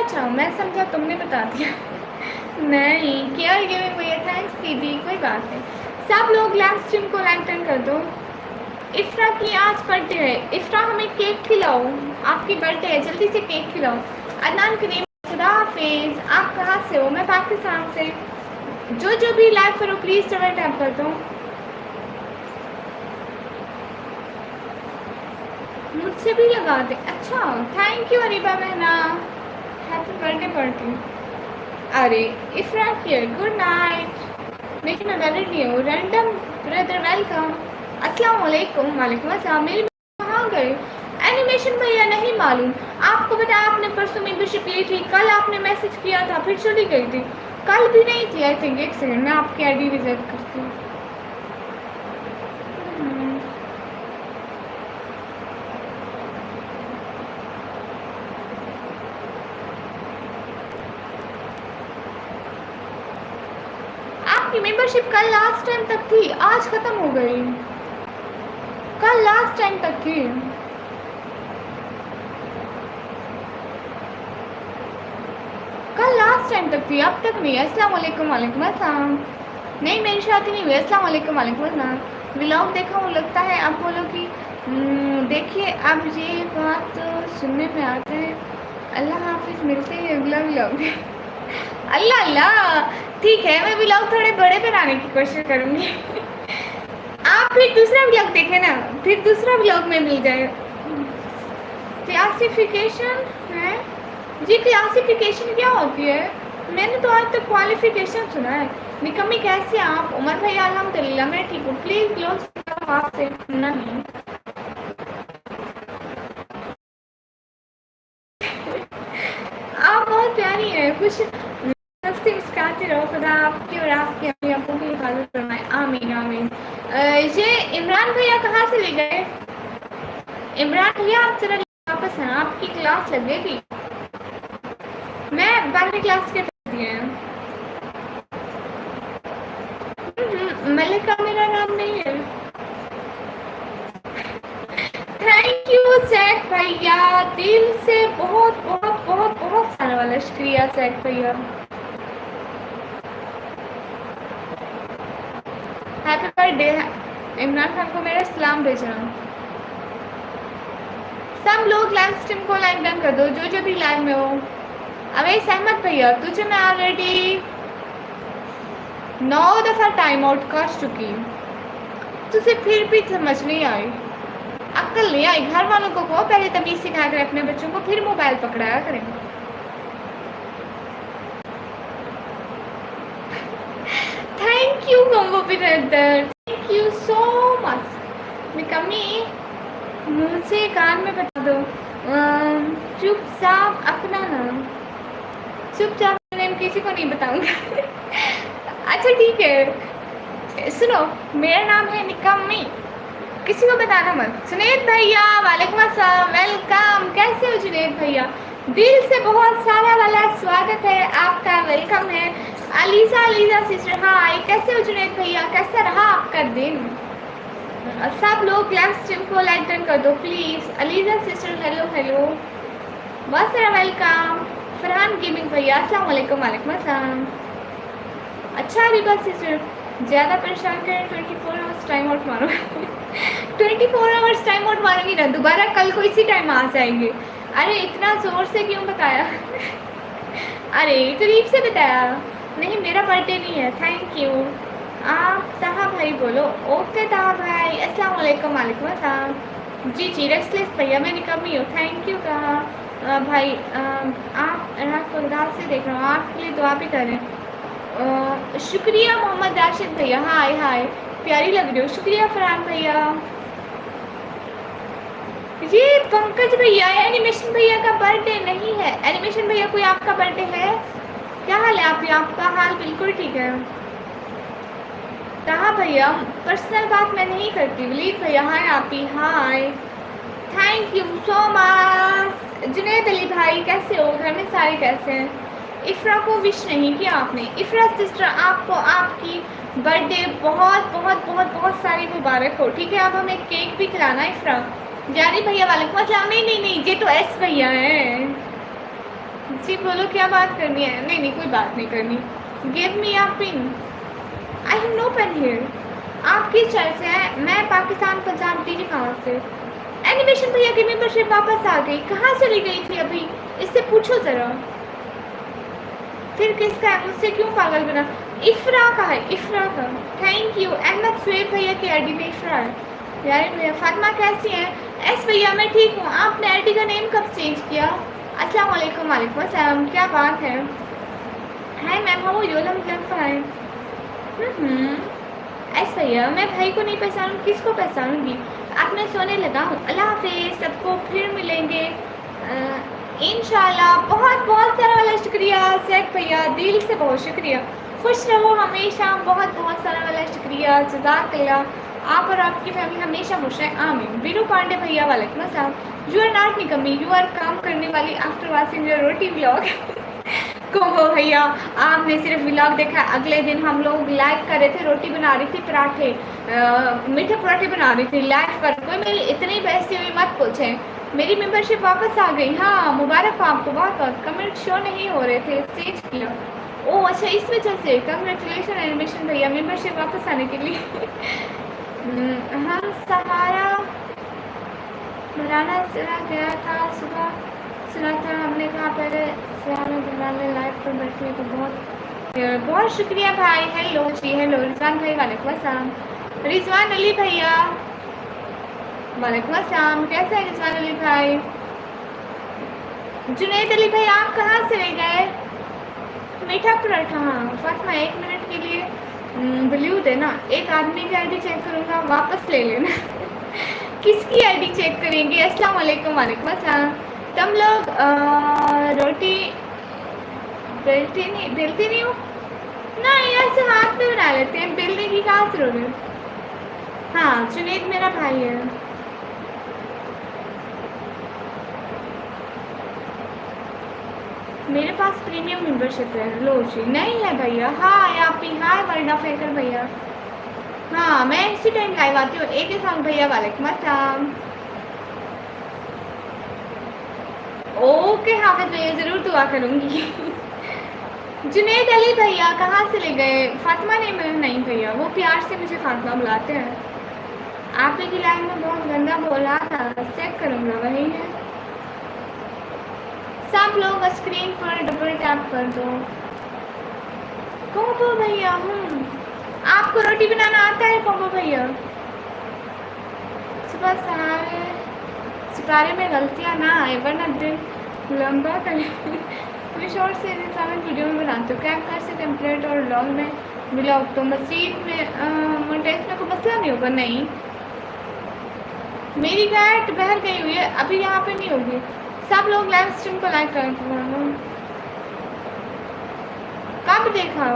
अच्छा मैं समझा तुमने बता दिया। नहीं केयर गिविंग भैया थैंक्स दीदी, कोई बात नहीं। सब लोग लाइव स्ट्रीम को लाइक टर्न कर दो। इफ्रा की आज बर्थडे है। इफ्रा हमें केक खिलाओ, आपकी बर्थडे है, जल्दी से केक खिलाओ। अदनान करीम खुदा हाफिज। आप कहाँ से हो? मैं पाकिस्तान से। जो भी लाइव करो प्लीज़ डबल टैप कर दो। मुझसे भी लगा दे। अच्छा थैंक यू अरीबा बहना, हैप्पी बर्थडे पार्टी। अरे इफ्रा हियर, गुड नाइट। लेकिन मैं वैलिड नहीं हूँ। Random brother welcome. अस्सलाम वालेकुम। वालेकुम अस्सलाम। मेरी कहाँ गए एनिमेशन भैया? नहीं मालूम। आपको पता है आपने परसों मेंबरशिप ली थी, कल आपने मैसेज किया था, फिर चली गई थी। कल भी नहीं थी आई थिंक। एक सेकंड मैं आपकी आईडी विजिट करती हूँ। आपकी मेंबरशिप कल लास्ट टाइम तक थी, आज खत्म हो गई। कल लास्ट टाइम तक थी। कल लास्ट टाइम तक थी, अब तक नहीं है। अस्सलाम वालेकुम। वालेकुम अस्सलाम। नहीं मेरी शादी नहीं हुई। अस्सलाम वालेकुम। वालेकुम अस्सलाम। व्लॉग देखा हूँ लगता है आप बोलो कि देखिए अब ये बात सुनने में आते हैं। अल्लाह हाफिज, मिलते हैं अगला व्लॉग। अल्लाह अल्लाह, ठीक है मैं व्लॉग थोड़े बड़े बनाने की कोशिश करूँगी। आप फिर दूसरा व्लॉग देखें ना, फिर दूसरा व्लॉग में मिल जाए। क्लासिफिकेशन है जी? क्लासिफिकेशन क्या होती है? मैंने तो आज तक क्वालिफिकेशन सुना है। निकम्मी कैसे हैं आप? उमर भाई अल्हम्दुलिल्लाह मैं ठीक हूँ। प्लीज़ लोग आपसे सुनना नहीं। आप बहुत प्यारी हैं, कुछ हंसते मुस्कुराते रहो। खुदा आपकी और आपकी अम्मी अब्बू की हिफाजत फरमाए। आमीन आमीन। ये इमरान भैया कहाँ से ले गए? इमरान भैया आप जरा वापस हैं, आपकी क्लास लगेगी। मैं 12वीं क्लास के पढ़ती हैं। मलिका मेरा नाम नहीं है। थैंक यू सैक भैया, दिल से बहुत बहुत बहुत बहुत सारा वाला शुक्रिया सैक भैया। Happy birthday. इमरान खान को मेरा सलाम भेजना। सब लोग लाइव स्ट्रीम को लाइक डन कर दो, जो भी लाइव में हो। अवैस अहमद भैया तुझे मैं ऑलरेडी 9 दफ़ा टाइम आउट कर चुकी हूँ, तुझे फिर भी समझ नहीं आई, अक्ल नहीं आई। घर वालों को कहो पहले तमीज़ सिखा कर अपने बच्चों को, फिर मोबाइल पकड़ाया करें। Thank you combo brother, thank you so much. निकम्मी मुझे कान में बता दो चुपचाप अपना नाम, चुपचाप नेम किसी को नहीं बताऊंगा। अच्छा ठीक है, सुनो मेरा नाम है निकम्मी, किसी को बताना मत। जुनेद भैया वालेकुम अस्सलाम, वेलकम। कैसे हो जुनेद भैया? दिल से बहुत सारा वाला स्वागत है आपका, वेलकम है। अलीजा सिस्टर हाय, कैसे हो जुनेद भैया? कैसा रहा आपका दिन? सब लोग लाइव स्ट्रीम को लाइक डन कर दो please. ELISA sister hello hello, बहुत सारा वेलकम। फरहान गेमिंग भैया अस्सलाम वालेकुम। वालेकुम अस्सलाम। अच्छा रिबा सिस्टर ज़्यादा परेशान करें 24 आवर्स टाइम आउट मारो। 24 आवर्स टाइम आउट मारूंगी ना, दोबारा कल को इसी टाइम आ जाएंगे। अरे इतना ज़ोर से क्यों बताया? अरे करीब से बताया। नहीं मेरा बर्थडे नहीं है। Thank you. आप तहा भाई बोलो। ओके तहा भाई अस्सलाम वालेकुम। वालेकुम अस्सलाम। जी रेस्टलेस भैया मैं निकम्मी हूँ। थैंक यू कहा भाई। आप रात को रात से देख रहा हूँ, आपके लिए दुआ भी करें। शुक्रिया मोहम्मद राशिद भैया, हाय हाय प्यारी लग रही हो। शुक्रिया फरहान भैया। ये पंकज भैया एनिमेशन भैया का बर्थडे नहीं है। एनिमेशन भैया कोई आपका बर्थडे है? क्या हाल है आपका हाल बिल्कुल ठीक है। कहा भैया पर्सनल बात मैं नहीं करती। वलीद भैया हाय आप ही, hi thank you so much. Junaid Ali भाई कैसे हो? घर में सारे कैसे हैं? इफ्रा को विश नहीं किया आपने। इफ्रा सिस्टर आपको आपकी बर्थडे बहुत बहुत बहुत बहुत सारी मुबारक हो। ठीक है अब हमें केक भी खिलाना। इफ्रा जानी भैया वालेकुम अस्सलाम। नहीं ये तो एस भैया है जी, बोलो क्या बात करनी है? नहीं कोई बात नहीं करनी। Give me a pin. I have no pen here. आप किस शहर से हैं? मैं पाकिस्तान पंजाब। टीवी कहाँ से? एनिमेशन भैया की मेंबरशिप वापस आ गई। कहाँ चली गई थी अभी? इससे पूछो ज़रा। फिर किसका है? मुझसे क्यों पागल बना? इफ्रा का है, इफ्रा का। Thank you. अहमद स्वेब भैया की आईडी में इफ्रा है। यार भैया फातिमा कैसी हैं? एस भैया मैं ठीक हूँ। आपने आईडी का नेम कब चेंज किया? अस्सलाम वालेकुम। वालेकुम अस्सलाम। क्या बात है? Hi ma'am how are you? Fine. ऐसा ही है, मैं भाई को नहीं पहचानूँ किसको पहचानूँगी। अब मैं सोने लगा हूँ। अल्लाह हाफिज़, सबको फिर मिलेंगे इंशाल्लाह। बहुत बहुत सारा वाला शुक्रिया सैक भैया, दिल से बहुत शुक्रिया। खुश रहो हमेशा, बहुत बहुत सारा वाला शुक्रिया, जज़ाकल्लाह। आप और आपकी फैमिली हमेशा खुश रहें, आमीन। बीरू पांडे भैया वालेकुम अस्सलाम। यू आर नॉट निकम्मी, यू आर काम करने वाली after watching your roti vlog. को भैया आपने सिर्फ व्लॉग देखा, अगले दिन हम लोग लाइव कर रहे थे, रोटी बना रही थी, पराठे मीठे पराठे बना रही थी लाइव पर। कोई मेरी इतनी बेइज्जती हुई मत पूछें। मेरी मेंबरशिप वापस आ गई। हाँ मुबारक हो आपको, बहुत बहुत। कमेंट शो नहीं हो रहे थे, चेंज किया। ओह अच्छा, इस वजह से। कंग्रेचुलेशन एनिमेशन भैया, मेंबरशिप वापस आने के लिए। हम सहारा बनाना चला गया था, सुबह सुना था, हमने कहा पहले सहारा बनाने लाइव पर बैठने को बहुत बहुत शुक्रिया भाई। हेलो जी, हेलो रिजवान भाई, वालेकुम अस्सलाम। रिजवान अली भैया वालेकुम अस्सलाम, कैसे हैं रिजवान अली भाई? जुनैद अली भाई आप कहाँ से रह गए? मीठा पराठा, हाँ फातिमा 1 मिनट के लिए ब्लू देना। एक आदमी की आईडी चेक करूँगा, वापस ले लेना। किसकी आईडी चेक करेंगे? अस्सलाम वालेकुम। वालेकुम अस्सलाम। तुम लोग रोटी बेलती नहीं हो ना? ऐसे हाथ में बना लेते हैं, बेलने की कहाँ जरूरत। हाँ जुनैद मेरा भाई है। मेरे पास प्रीमियम मेंबरशिप है। लो जी, नहीं है भैया। हाय आप ही, हाय वर्ल्ड ऑफ हैकर भैया। हाँ मैं इसी टाइम लाइव आती हूँ। एक ही सॉन्ग भैया, वालेकुम अस्सलाम। ओके हाफिज भैया, ज़रूर दुआ करूँगी। जुनैद अली भैया कहाँ से ले गए? फातिमा नहीं भैया, वो प्यार से मुझे फातिमा बुलाते हैं। आप ही की लाइन में बहुत गंदा बोला था, चेक करूँगा, वही है। सब लोग स्क्रीन पर डबल टैप कर दो। कोको भैया आपको रोटी बनाना आता है कोको भैया? सुबह सितारे में गलतियाँ ना आए, वरना दिन लंबा करे। मैं शॉर्ट से इस्लामिक वीडियो में बनाती हूँ, कैमरा से टेम्पलेट और लॉन्ग में ब्लॉग। तो मस्जिद में मोनेटाइज में कोई मसला नहीं होगा। नहीं मेरी कैट बहर गई हुई है, अभी यहाँ पे नहीं होगी। सब लोग लाइव स्ट्रीम को लाइक करें। कब देखा?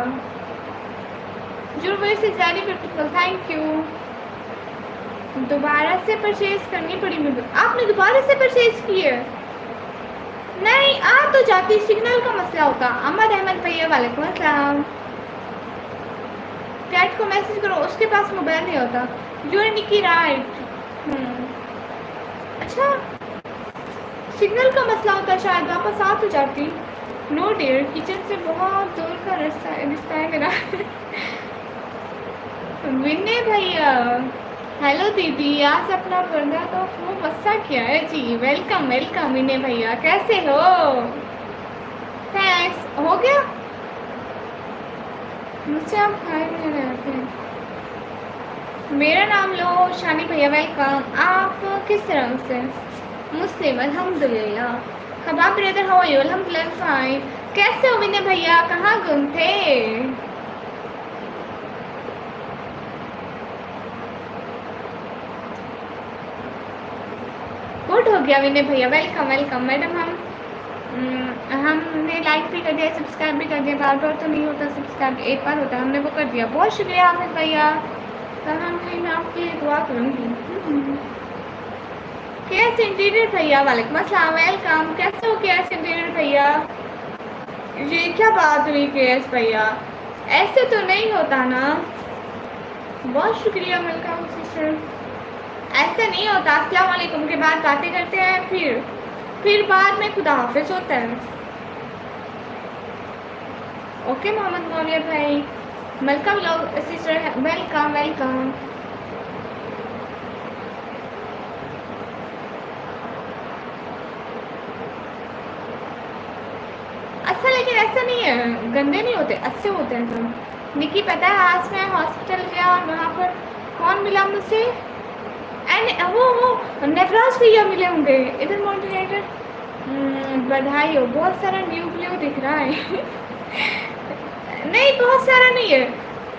जो वैसे जारी ब्यूटीफुल, थैंक यू। दोबारा से परचेज करनी पड़ी मुझे। आपने दोबारा से परचेज की है? नहीं आ तो जाती, सिग्नल का मसला होता। अहमद अहमद भैया वालेकुम अस्सलाम। कैट को मैसेज करो, उसके पास मोबाइल नहीं होता। You are Nikki right. अच्छा सिग्नल का मसला होता, शायद वापस आ तो जाती। नो डियर, किचन से बहुत दूर का रिश्ता है मेरा। विनय भैया हेलो दीदी, आज अपना पर्दा तो खूब अच्छा किया है जी। वेलकम वेलकम विनय भैया, कैसे हो? थैंक्स। हो गया मुझसे आप खाए नहीं रहते हैं। मेरा नाम लो शानी भैया, वेलकम। आप किस तरह से? मुस्लिम अल्हम्दुलिल्लाह। कबाब ब्रदर हाउ आर यू? अल्हम्दुलिल्लाह फाइन। कैसे हो विनय भैया, कहाँ गुम थे? गुड हो गया विनय भैया, वेलकम वेलकम। मैडम हमने लाइक भी कर दिया, सब्सक्राइब भी कर दिया। बार बार तो नहीं होता सब्सक्राइब, एक बार होता है, हमने वो कर दिया। बहुत शुक्रिया हाफिज भैया। तो हम मैं आपके लिए दुआ करूँगी। केएस इंटीरियर भैया वालेकुम अस्सलाम, वेलकम। कैसे हो केएस इंटीरियर भैया? ये क्या बात हुई केएस भैया, ऐसे तो नहीं होता ना। बहुत शुक्रिया वेलकम सिस्टर। ऐसा नहीं होता, अस्सलाम वालेकुम के बाद बातें करते हैं, फिर बाद में खुदा हाफिज होता है। ओके मोहम्मद मौलिया भाई, वेलकम लोग सिस्टर, वेलकम वेलकम। अच्छा लेकिन ऐसा नहीं है, गंदे नहीं होते, अच्छे होते हैं सब। निकी पता है आज मैं हॉस्पिटल गया और वहाँ पर कौन मिला मुझसे? एंड वो नवराज भैया मिले होंगे इधर मॉडरेटर। बधाई हो, बहुत सारा न्यू ब्लू दिख रहा है। नहीं बहुत सारा नहीं है,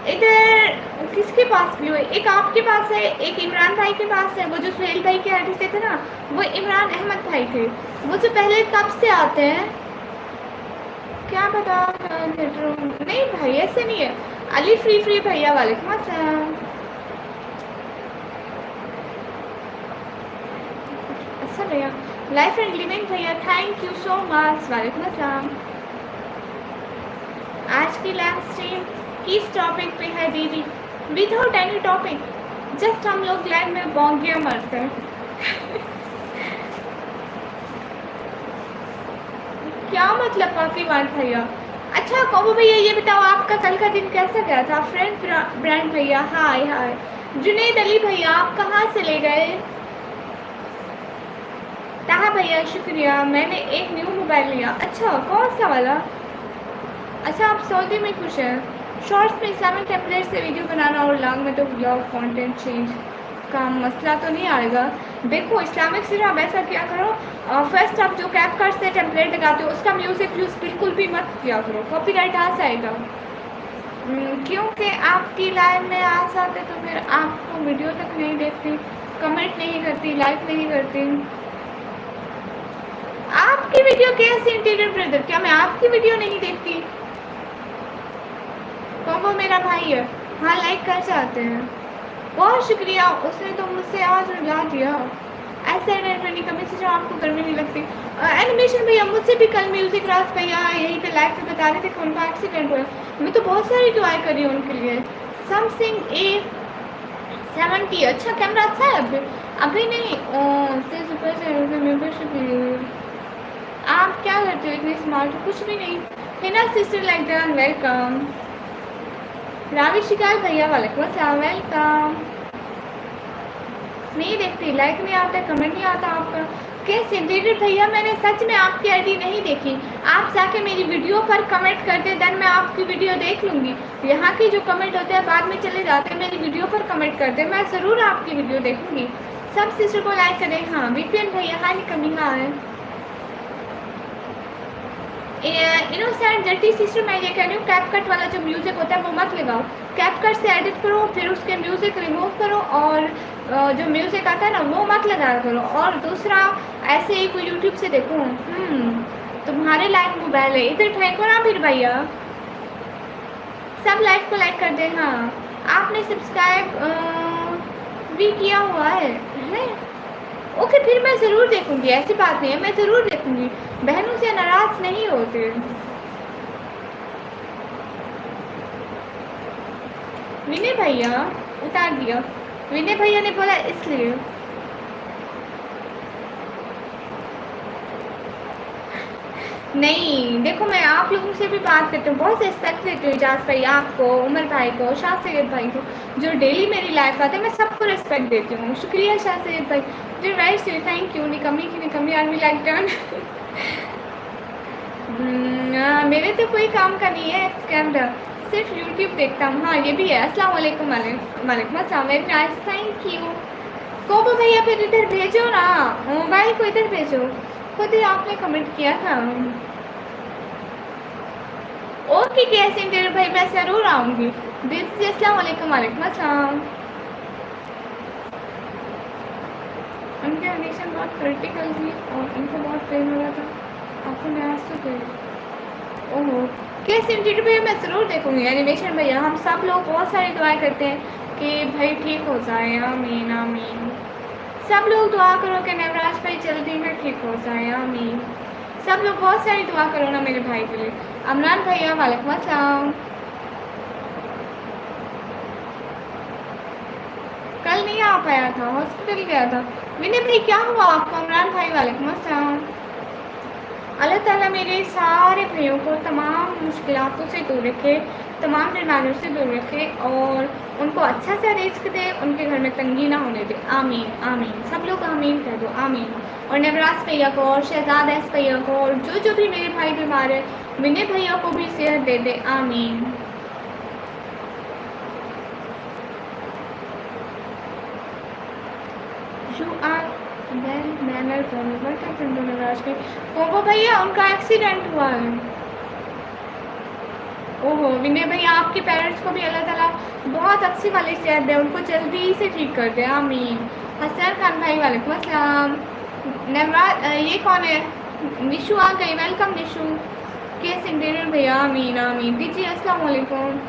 इधर किसके पास भी हुए, एक आपके पास है, एक इमरान भाई के पास है। वो जो सुहेल भाई के आर्टिस्ट थे ना, वो इमरान अहमद भाई थे, वो जो पहले कब से आते हैं क्या पता। नहीं भाई ऐसे नहीं है। अली फ्री फ्री भैया वालेकुम अस्सलाम। अच्छा भैया लाइफ एंड लिविंग भैया थैंक यू सो मच वालेकुम अस्सलाम। आज की लाइव स्ट्रीम किस टॉपिक पे है दीदी? विदाउट एनी टॉपिक, जस्ट हम लोग लाइव में बॉन्गिया मारते हैं। क्या मतलब काफी बार भैया? अच्छा कौबो भैया ये बताओ आपका कल का दिन कैसा गया था? फ्रेंड ब्रांड भैया हाय हाय। जुनेद अली भैया आप कहाँ से ले गए? ताहा भैया शुक्रिया, मैंने एक न्यू मोबाइल लिया। अच्छा कौन सा वाला? अच्छा आप सऊदी में खुश हैं। शॉर्ट्स में इस्लामिक टेम्पलेट से वीडियो बनाना और लॉन्ग में तो ब्लॉग कंटेंट चेंज का मसला तो नहीं आएगा। देखो इस्लामिक से आप ऐसा क्या करो, फर्स्ट आप जो कैपकट से टेम्पलेट लगाते हो उसका म्यूज़िक यूज़ बिल्कुल भी मत किया करो, कॉपीराइट आ जाएगा। क्योंकि आपकी लाइव में आ जाते तो फिर आपको वीडियो तक नहीं देखती, कमेंट नहीं करती, लाइक नहीं करती। आपकी वीडियो कैसी इंटीरियर ब्रदर? क्या मैं आपकी वीडियो नहीं देखती? कौन वो मेरा भाई है? हाँ लाइक कर जाते हैं, बहुत शुक्रिया। उसने तो मुझसे आज उड़ा दिया। ऐसे एनिमेशन कभी से जो आपको गर्मी नहीं लगती। एनिमेशन भैया मुझसे भी कल म्यूजिक राज भैया यहीं पे लाइव पे बता रहे थे कि उनका एक्सीडेंट हुआ। मैं तो बहुत सारी दुआएं कर रही हूँ उनके लिए। समथिंग A70 अच्छा कैमरा अच्छा है अभी नहीं। मेंबरशिप आप क्या करते हो इतनी स्मार्ट? कुछ भी नहीं। Hina sister like that welcome. Ravi शिकाल भैया वालेकुम अस्सलाम वेलकम। नहीं देखती, लाइक नहीं आता, कमेंट नहीं आता आपका। कैसे डेविड भैया मैंने सच में आपकी आईडी नहीं देखी। आप जाके मेरी वीडियो पर कमेंट कर दे, देन मैं आपकी वीडियो देख लूँगी। यहाँ के जो कमेंट होते हैं बाद में चले जाते हैं, मेरी वीडियो पर कमेंट कर दे, मैं ज़रूर आपकी वीडियो देखूँगी। सब सिस्टर को लाइक करें। हाँ वीपीएन भैया हाय कमी हाँ है। इनोसेंट जर्टी सिस्टर मैं ये कह रही हूँ कैपकट वाला जो म्यूज़िक होता है वो मत लगाओ। कैपकट से एडिट करो, फिर उसके म्यूज़िक रिमूव करो और जो म्यूज़िक आता है ना वो मत लगाया करो। और दूसरा ऐसे ही कोई यूट्यूब से देखो। तुम्हारे लाइक मोबाइल है इधर फेंको ना फिर भैया। सब लाइक को लाइक कर दे। हाँ आपने सब्सक्राइब भी किया हुआ है? ओके फिर मैं ज़रूर देखूँगी, ऐसी बात नहीं है, मैं ज़रूर देखूँगी। बहनों से नाराज़ नहीं होते। विनय भैया उतार दिया, विनय भैया ने बोला इसलिए। नहीं देखो मैं आप लोगों से भी बात करती हूँ, बहुत रिस्पेक्ट देती हूँ। इजाज़ भाई आपको, उमर भाई को, शाह सैयद भाई को जो डेली मेरी लाइफ आते हैं, मैं सबको रिस्पेक्ट देती हूँ। शुक्रिया शाह सैयद भाई जो राइट से थैंक यू। निकमी की निकमी आर्मी लाइक डन। मेरे तो कोई काम का नहीं है कैमरा, सिर्फ यूट्यूब देखता हूँ। हाँ ये भी है। अस्सलाम वालेकुम। वालेकुम अस्सलाम वेरी नाइस थैंक यू। कोबो भैया फिर इधर भेजो ना, मोबाइल को इधर भेजो, खुद ही आपने कमेंट किया था। ओके कैसे इंटरव्यू भाई मैं ज़रूर आऊँगी। दीदी अस्सलाम वालेकुम। वालेकुम अस्सलाम। उनकी एडिशन बहुत क्रिटिकल थी और उनको बहुत पेन हो रहा था। आपको मैं आज तो गई। ओहो कैसे इंटरव्यू भैया मैं ज़रूर देखूँगी। एनिमेशन भैया हम सब लोग बहुत सारी दुआएं करते हैं कि भाई ठीक हो जाए। आमीन आमीन। सब लोग दुआ करो कि नवराज भाई जल्दी में ठीक हो जाए। आमीन। सब लोग बहुत सारी दुआ करो ना मेरे भाई के लिए। अमरान भैया वालेकुम अस्सलाम। कल नहीं आ पाया था, हॉस्पिटल गया था। विनय भाई क्या हुआ आपको? अमरान भाई वालेकुम अस्सलाम। अल्लाह ताला मेरे सारे भाइयों को तमाम मुश्किलातों से दूर रखे, तमाम बीमारियों से दूर रखे और उनको अच्छा सा रिस्क दे, उनके घर में तंगी ना होने दे। आमीन आमीन। सब लोग आमीन कह दो। आमीन। और नवराज भैया को और शहजाद एस भैया को और जो भी मेरे भाई बीमार है, विनय भैया को भी सेहत दे दे। आमीन। You are well manner Navraj भाई। कोबो भैया उनका एक्सीडेंट हुआ है। ओहो विनय भैया, आपके पेरेंट्स को भी अल्लाह ताला बहुत अच्छी वाली सेहत दे, उनको जल्दी से ठीक कर दे, आमीन। हसन खान भाई वालेकुम अस्सलाम। नवराज ये कौन है? निशु आ गई, वेलकम निशु। कैसे इंटीरियर भैया, आमीन आमीन। दीजिए अस्सलाम वालेकुम।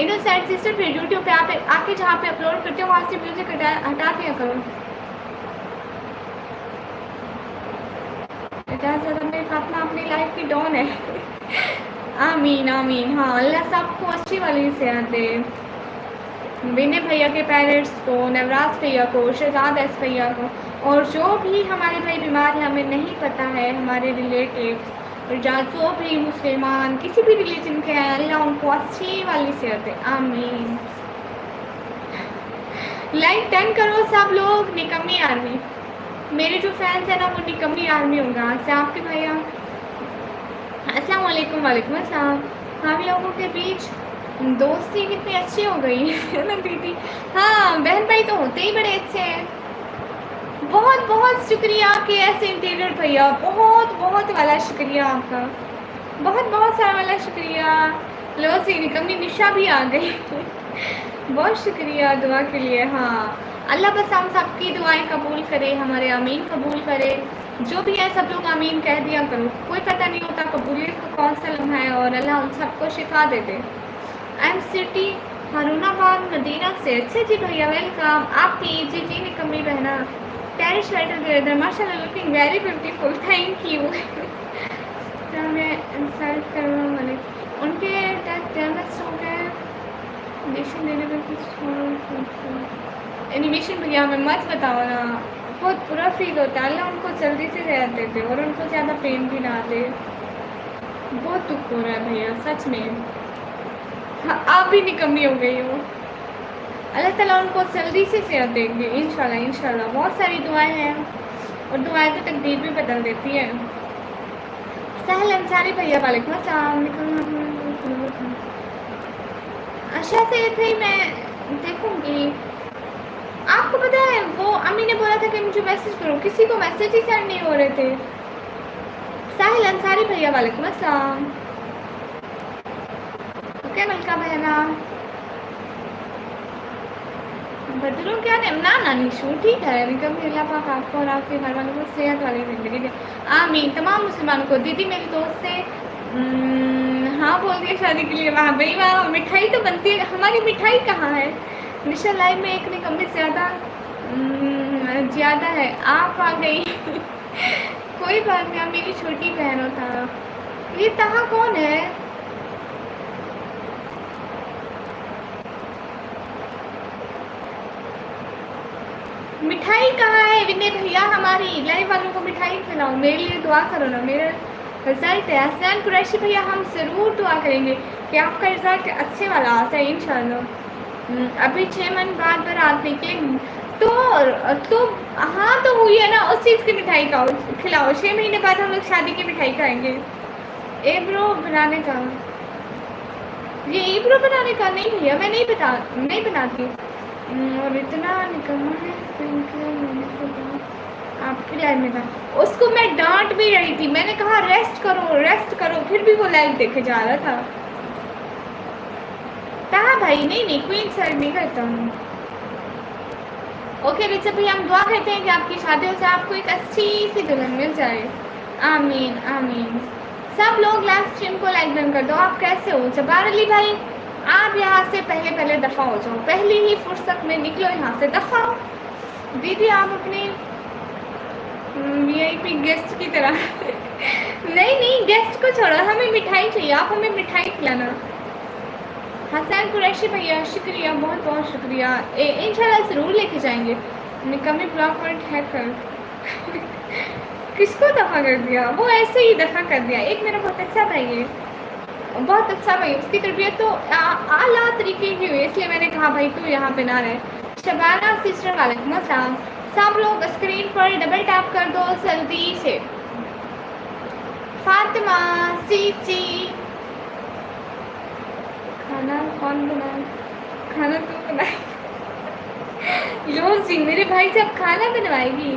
इनोसेंट सिस्टर फिर यूट्यूब पे आप आके जहाँ पे अपलोड करते हो वहाँ से म्यूजिक हटा दिया करो। इतना ज़्यादा मेरी फातिमा अपनी लाइफ की डॉन है। आमीन आमीन। हाँ अल्लाह सबको अच्छी वाली सेहत दे। विनय भैया के पेरेंट्स को, नवराज भैया को, शहजाद एस भैया को, और जो भी हमारे भाई बीमार है हमें नहीं पता है, हमारे रिलेटिव और जो भी मुसलमान किसी भी रिलीजन के हैं, अल्लाह उनको अच्छी वाली सेहत दे, आमीन। लाइक 10 करो सब लोग। निकम्मी आर्मी, मेरे जो फैंस हैं ना वो निकम्मी आर्मी होगा से आपके भैया। अस्सलाम वालेकुम। वालेकुम अस्सलाम। हम लोगों के बीच दोस्ती कितनी अच्छी हो गई है ना दीदी। हाँ बहन भाई तो होते ही बड़े अच्छे हैं। बहुत बहुत शुक्रिया आपके ऐसे इंटीरियर भैया, बहुत बहुत वाला शुक्रिया आपका, बहुत बहुत सारा वाला शुक्रिया। लो सी निकम्मी निशा भी आ गई। बहुत शुक्रिया दुआ के लिए। हाँ अल्लाह बस हम सबकी दुआएं कबूल करे, हमारे आमीन कबूल करे। जो भी है सब लोग आमीन कह दिया करो, कोई पता नहीं होता कबूलियत का कौन सा लम्हा है, और अल्लाह उन सबको शिफा दे दे। I am city Harunabad Madina से। अच्छा जी भैया वेलकम। आप जी जी निकम्मी बहना, टेरिश राइटर दे माशाल्लाह looking very beautiful, thank you. तो मैं इंसल्ट कर रहा हूँ उनके टेस्ट हो गए एनिमेशन देने में कुछ एनिमेशन भैया हमें मत बताओ ना, बहुत बुरा फील होता है। अल्लाह उनको जल्दी से रहत देते और उनको ज़्यादा पेन भी ना दे। बहुत दुख हो रहा है भैया सच में। हाँ आप भी निकम्मी हो गई हो। अल्लाह ताला उनको जल्दी से सेहत देंगे इंशाल्लाह इंशाल्लाह। बहुत सारी दुआएं हैं और दुआएं तो तकदीर भी बदल देती है। सहल अंसारी भैया वालेकुम अस्सलाम। अच्छा से थे मैं देखूँगी। आपको पता है वो अम्मी ने बोला था कि मुझे मैसेज करो, किसी को मैसेज ही सेंड नहीं हो रहे थे। साहिल अंसारी भैया वालेकुम अस्सलाम। ओके मलका बहना बदलो क्या ना नानी शू ठीक है। निकम अल्लाह पाक आपको और आपके घर वालों को सेहत वाली ज़िंदगी दे, आमीन। तमाम मुसलमानों को। दीदी मेरी दोस्त से हाँ बोल दिया शादी के लिए। वहाँ भाई वहाँ मिठाई तो बनती है, हमारी मिठाई कहाँ है? निशा लाइफ में एक निकम्मी ज़्यादा है। आप आ गई। कोई बात नहीं, मेरी छोटी बहन होता। ये तहा कौन है? मिठाई कहाँ है विनय भैया? हमारी लाइव वालों को मिठाई खिलाओ, मेरे लिए दुआ करो ना। मेरा रिजल्ट है हसन कुरैशी भैया, हम ज़रूर दुआ करेंगे कि आपका रिजल्ट अच्छे वाला आ जाए इंशाल्लाह। अभी 6 मन बाद बारात निकलेंगे तो हाँ तो हुई है ना, उस चीज़ की मिठाई खाओ खिलाओ। 6 महीने बाद हम लोग शादी की मिठाई खाएंगे। एब्रो बनाने का, ये एब्रो बनाने का नहीं भैया, मैं नहीं बनाती। और इतना निकम्मा है आपकी लाइफ में था। उसको मैं डांट भी रही थी, मैंने कहा रेस्ट करो, फिर भी वो लाइव देखे जा रहा था। कहा भाई नहीं क्वीन साइड नहीं करता हूँ। ओके रिचा भैया हम दुआ करते हैं कि आपकी शादियों से आपको एक अच्छी सी दुल्हन मिल जाए, आमीन आमीन। सब लोग लाइव स्ट्रीम को लाइक डन कर दो। आप कैसे हो जब्बार अली भाई? आप यहाँ से पहले दफ़ा हो जाओ, पहली ही फुर्सत में निकलो यहाँ से दफ़ा। दीदी आप अपने वीआईपी गेस्ट की तरह नहीं गेस्ट को छोड़ो, हमें मिठाई चाहिए, आप हमें मिठाई खिलाना। हसन कुरैशी भैया शुक्रिया, बहुत बहुत शुक्रिया। इंशाल्लाह ज़रूर लेके जाएंगे। निकम्मी ब्लॉक पॉइंट हैकर किसको दफ़ा कर दिया? वो ऐसे ही दफ़ा कर दिया। एक मेरा बहुत अच्छा भाई है, बहुत अच्छा भाई, उसकी तरबियत तो आला तरीके की हुई, इसलिए मैंने कहा भाई तू यहाँ पे ना रहे। शबाना सिस्टर वालेकुम अस्सलाम। सब लोग स्क्रीन पर डबल टैप कर दो जल्दी से। फातिमा सीची खाना कौन बनाए? खाना तू बनाए। रोज जी मेरे भाई से अब खाना बनवाएगी।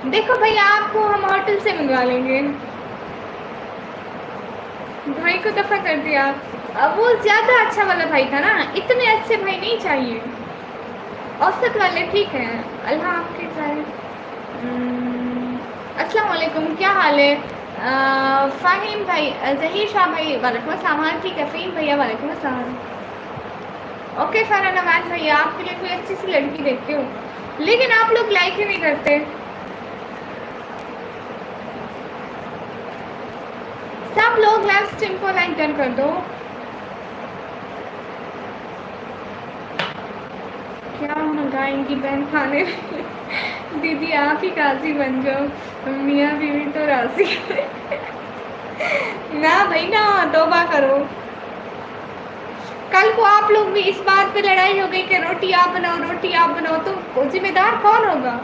देखो भैया आपको हम होटल से मंगवा लेंगे। भाई को दफा कर दिया। अब वो ज्यादा अच्छा वाला भाई था ना, इतने अच्छे भाई नहीं चाहिए, औसत वाले ठीक हैं। अल्लाह आपके खैर। अस्सलाम वालेकुम, क्या हाल है? फ़ाहिम भाई, ज़हीर शाह भाई वालेकुम अस्सलाम। हाँ ठीक है, फ़हीम भैया वालेकुम अस्सलाम। ओके फ़रहान नवाज भैया, आपके लिए कोई अच्छी सी लड़की देखते हो, लेकिन आप लोग लाइक ही नहीं करते। सब लोग लाइव स्ट्रीम को लाइक डन कर दो। क्या मंगाएंगी बहन खाने में? दीदी आप ही काजी बन जाओ, मियाँ बीवी तो राजी। ना भाई ना, तौबा करो। कल को आप लोग भी इस बात पे लड़ाई हो गई कि रोटी आप बनाओ, रोटी आप बनाओ, तो जिम्मेदार कौन होगा?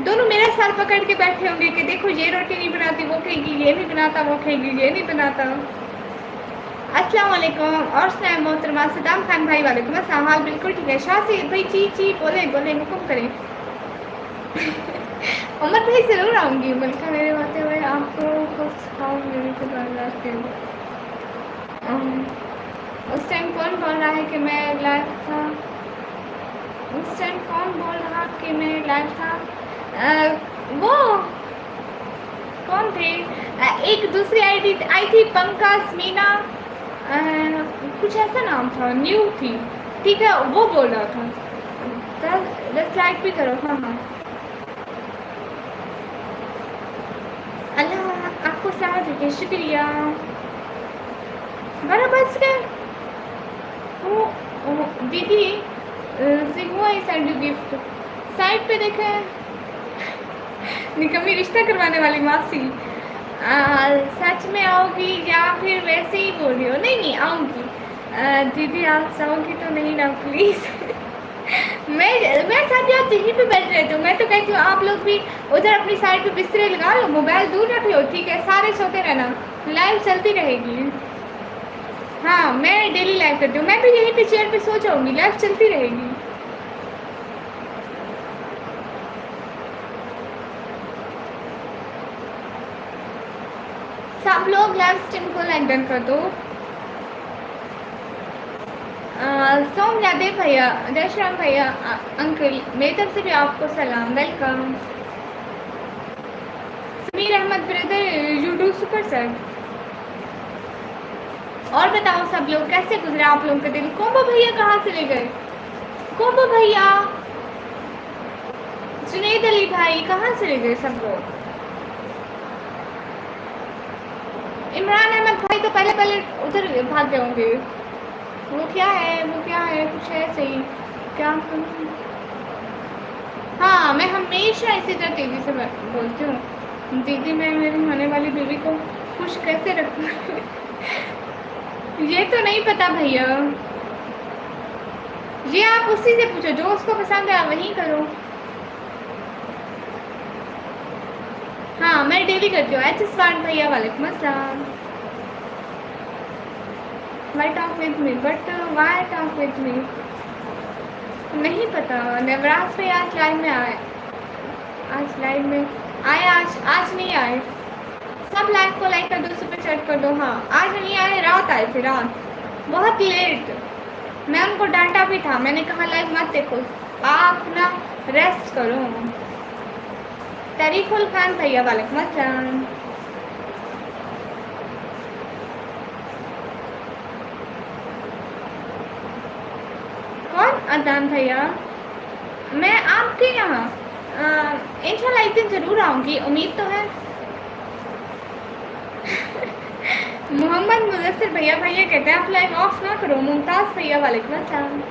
दोनों मेरा सर पकड़ के बैठे होंगे कि देखो ये रोटी नहीं बनाती, वो कहेगी ये नहीं बनाता, वो कहेगी ये नहीं बनाता। अस्सलाम वालेकुम। और सुनाए मोहतरमा सदाम खान भाई वालेकुम अस्सलाम। हाल बिल्कुल ठीक है। शाह से भाई ची ची बोले बोले, हुक्म करें। उमर भाई ज़रूर आऊँगी, बल्कि मेरे होते हुए आपको कुछ खाऊंगी के बाद। उस टाइम कौन बोल रहा है कि मैं लाइव था? उस टाइम कौन बोल रहा कि मैं लाइव था? वो कौन थे? एक दूसरी आईडी आई थी, पंकज मीना, कुछ ऐसा नाम था, न्यू थी, ठीक है, वो बोल रहा था। 10 लाइक भी करो। हाँ हाँ, अल्लाह आपको सलामत रखे, शुक्रिया। बड़ा बस गए वो दीदी से हुआ ही सेंड यू गिफ्ट, साइड पे देखे निकम्मी रिश्ता करवाने वाली मासी। सच में आओगी या फिर वैसे ही बोल रही हो? नहीं नहीं आऊँगी दीदी, आप आओगी तो नहीं ना प्लीज़। मैं साथ आप यहीं पे बैठ रहे थे, मैं तो कहती हूँ आप लोग भी उधर अपनी साइड पे बिस्तरे लगा लो, मोबाइल दूर रख लो, ठीक है, सारे सोते रहना, लाइव चलती रहेगी। हाँ मैं डेली लाइव करती हूँ, मैं भी यहीं पे चेयर पे सो जाऊँगी, लाइव चलती रहेगी। सब लोग लाइव स्ट्रीम को लाइक डन कर दो। सोम यादेव भैया, जयश्राम भैया, अंकल मेरी तरफ से भी आपको सलाम, welcome. Sameer Ahmed brother, you do super sir. और बताओ सब लोग कैसे गुजरा आप लोगों का दिन? कोम्बो भैया कहाँ से ले गए? कोम्बो भैया, जुनैद अली भाई कहाँ से ले गए सब लोग? इमरान अहमद भाई तो पहले पहले उधर भाग गए होंगे। वो क्या है, वो क्या है, कुछ है सही क्या? हाँ मैं हमेशा इसी तरह तेज़ी से बोलती हूँ, दीदी मैं मेरी होने वाली बीवी को खुश कैसे रखूँ? ये तो नहीं पता भैया, ये आप उसी से पूछो, जो उसको पसंद है वही करो। हाँ मैं डेली करती हूँ। एच स्वान भैया वालेकुम अस्सलाम। Why talk with me, but why talk with me नहीं पता। नवराज पे आज लाइव में आए, आज लाइव में आए, आज नहीं आए। सब लाइव को लाइक कर दो, सुपर चैट कर दो। हाँ आज नहीं आए, रात आए थे, रात बहुत लेट। मैं उनको डांटा भी था, मैंने कहा लाइव मत देखो, आप ना रेस्ट करो। तरीकुल खान भैया वालेकुम अस्सलाम। कौन? अदान भैया, मैं आपके यहाँ इंशाल्लाह एक दिन ज़रूर आऊँगी, उम्मीद तो है। मोहम्मद मुदस्सिर भैया कहते हैं आप लाइव ऑफ ना करो। मुमताज़ भैया वालेकुम अस्सलाम।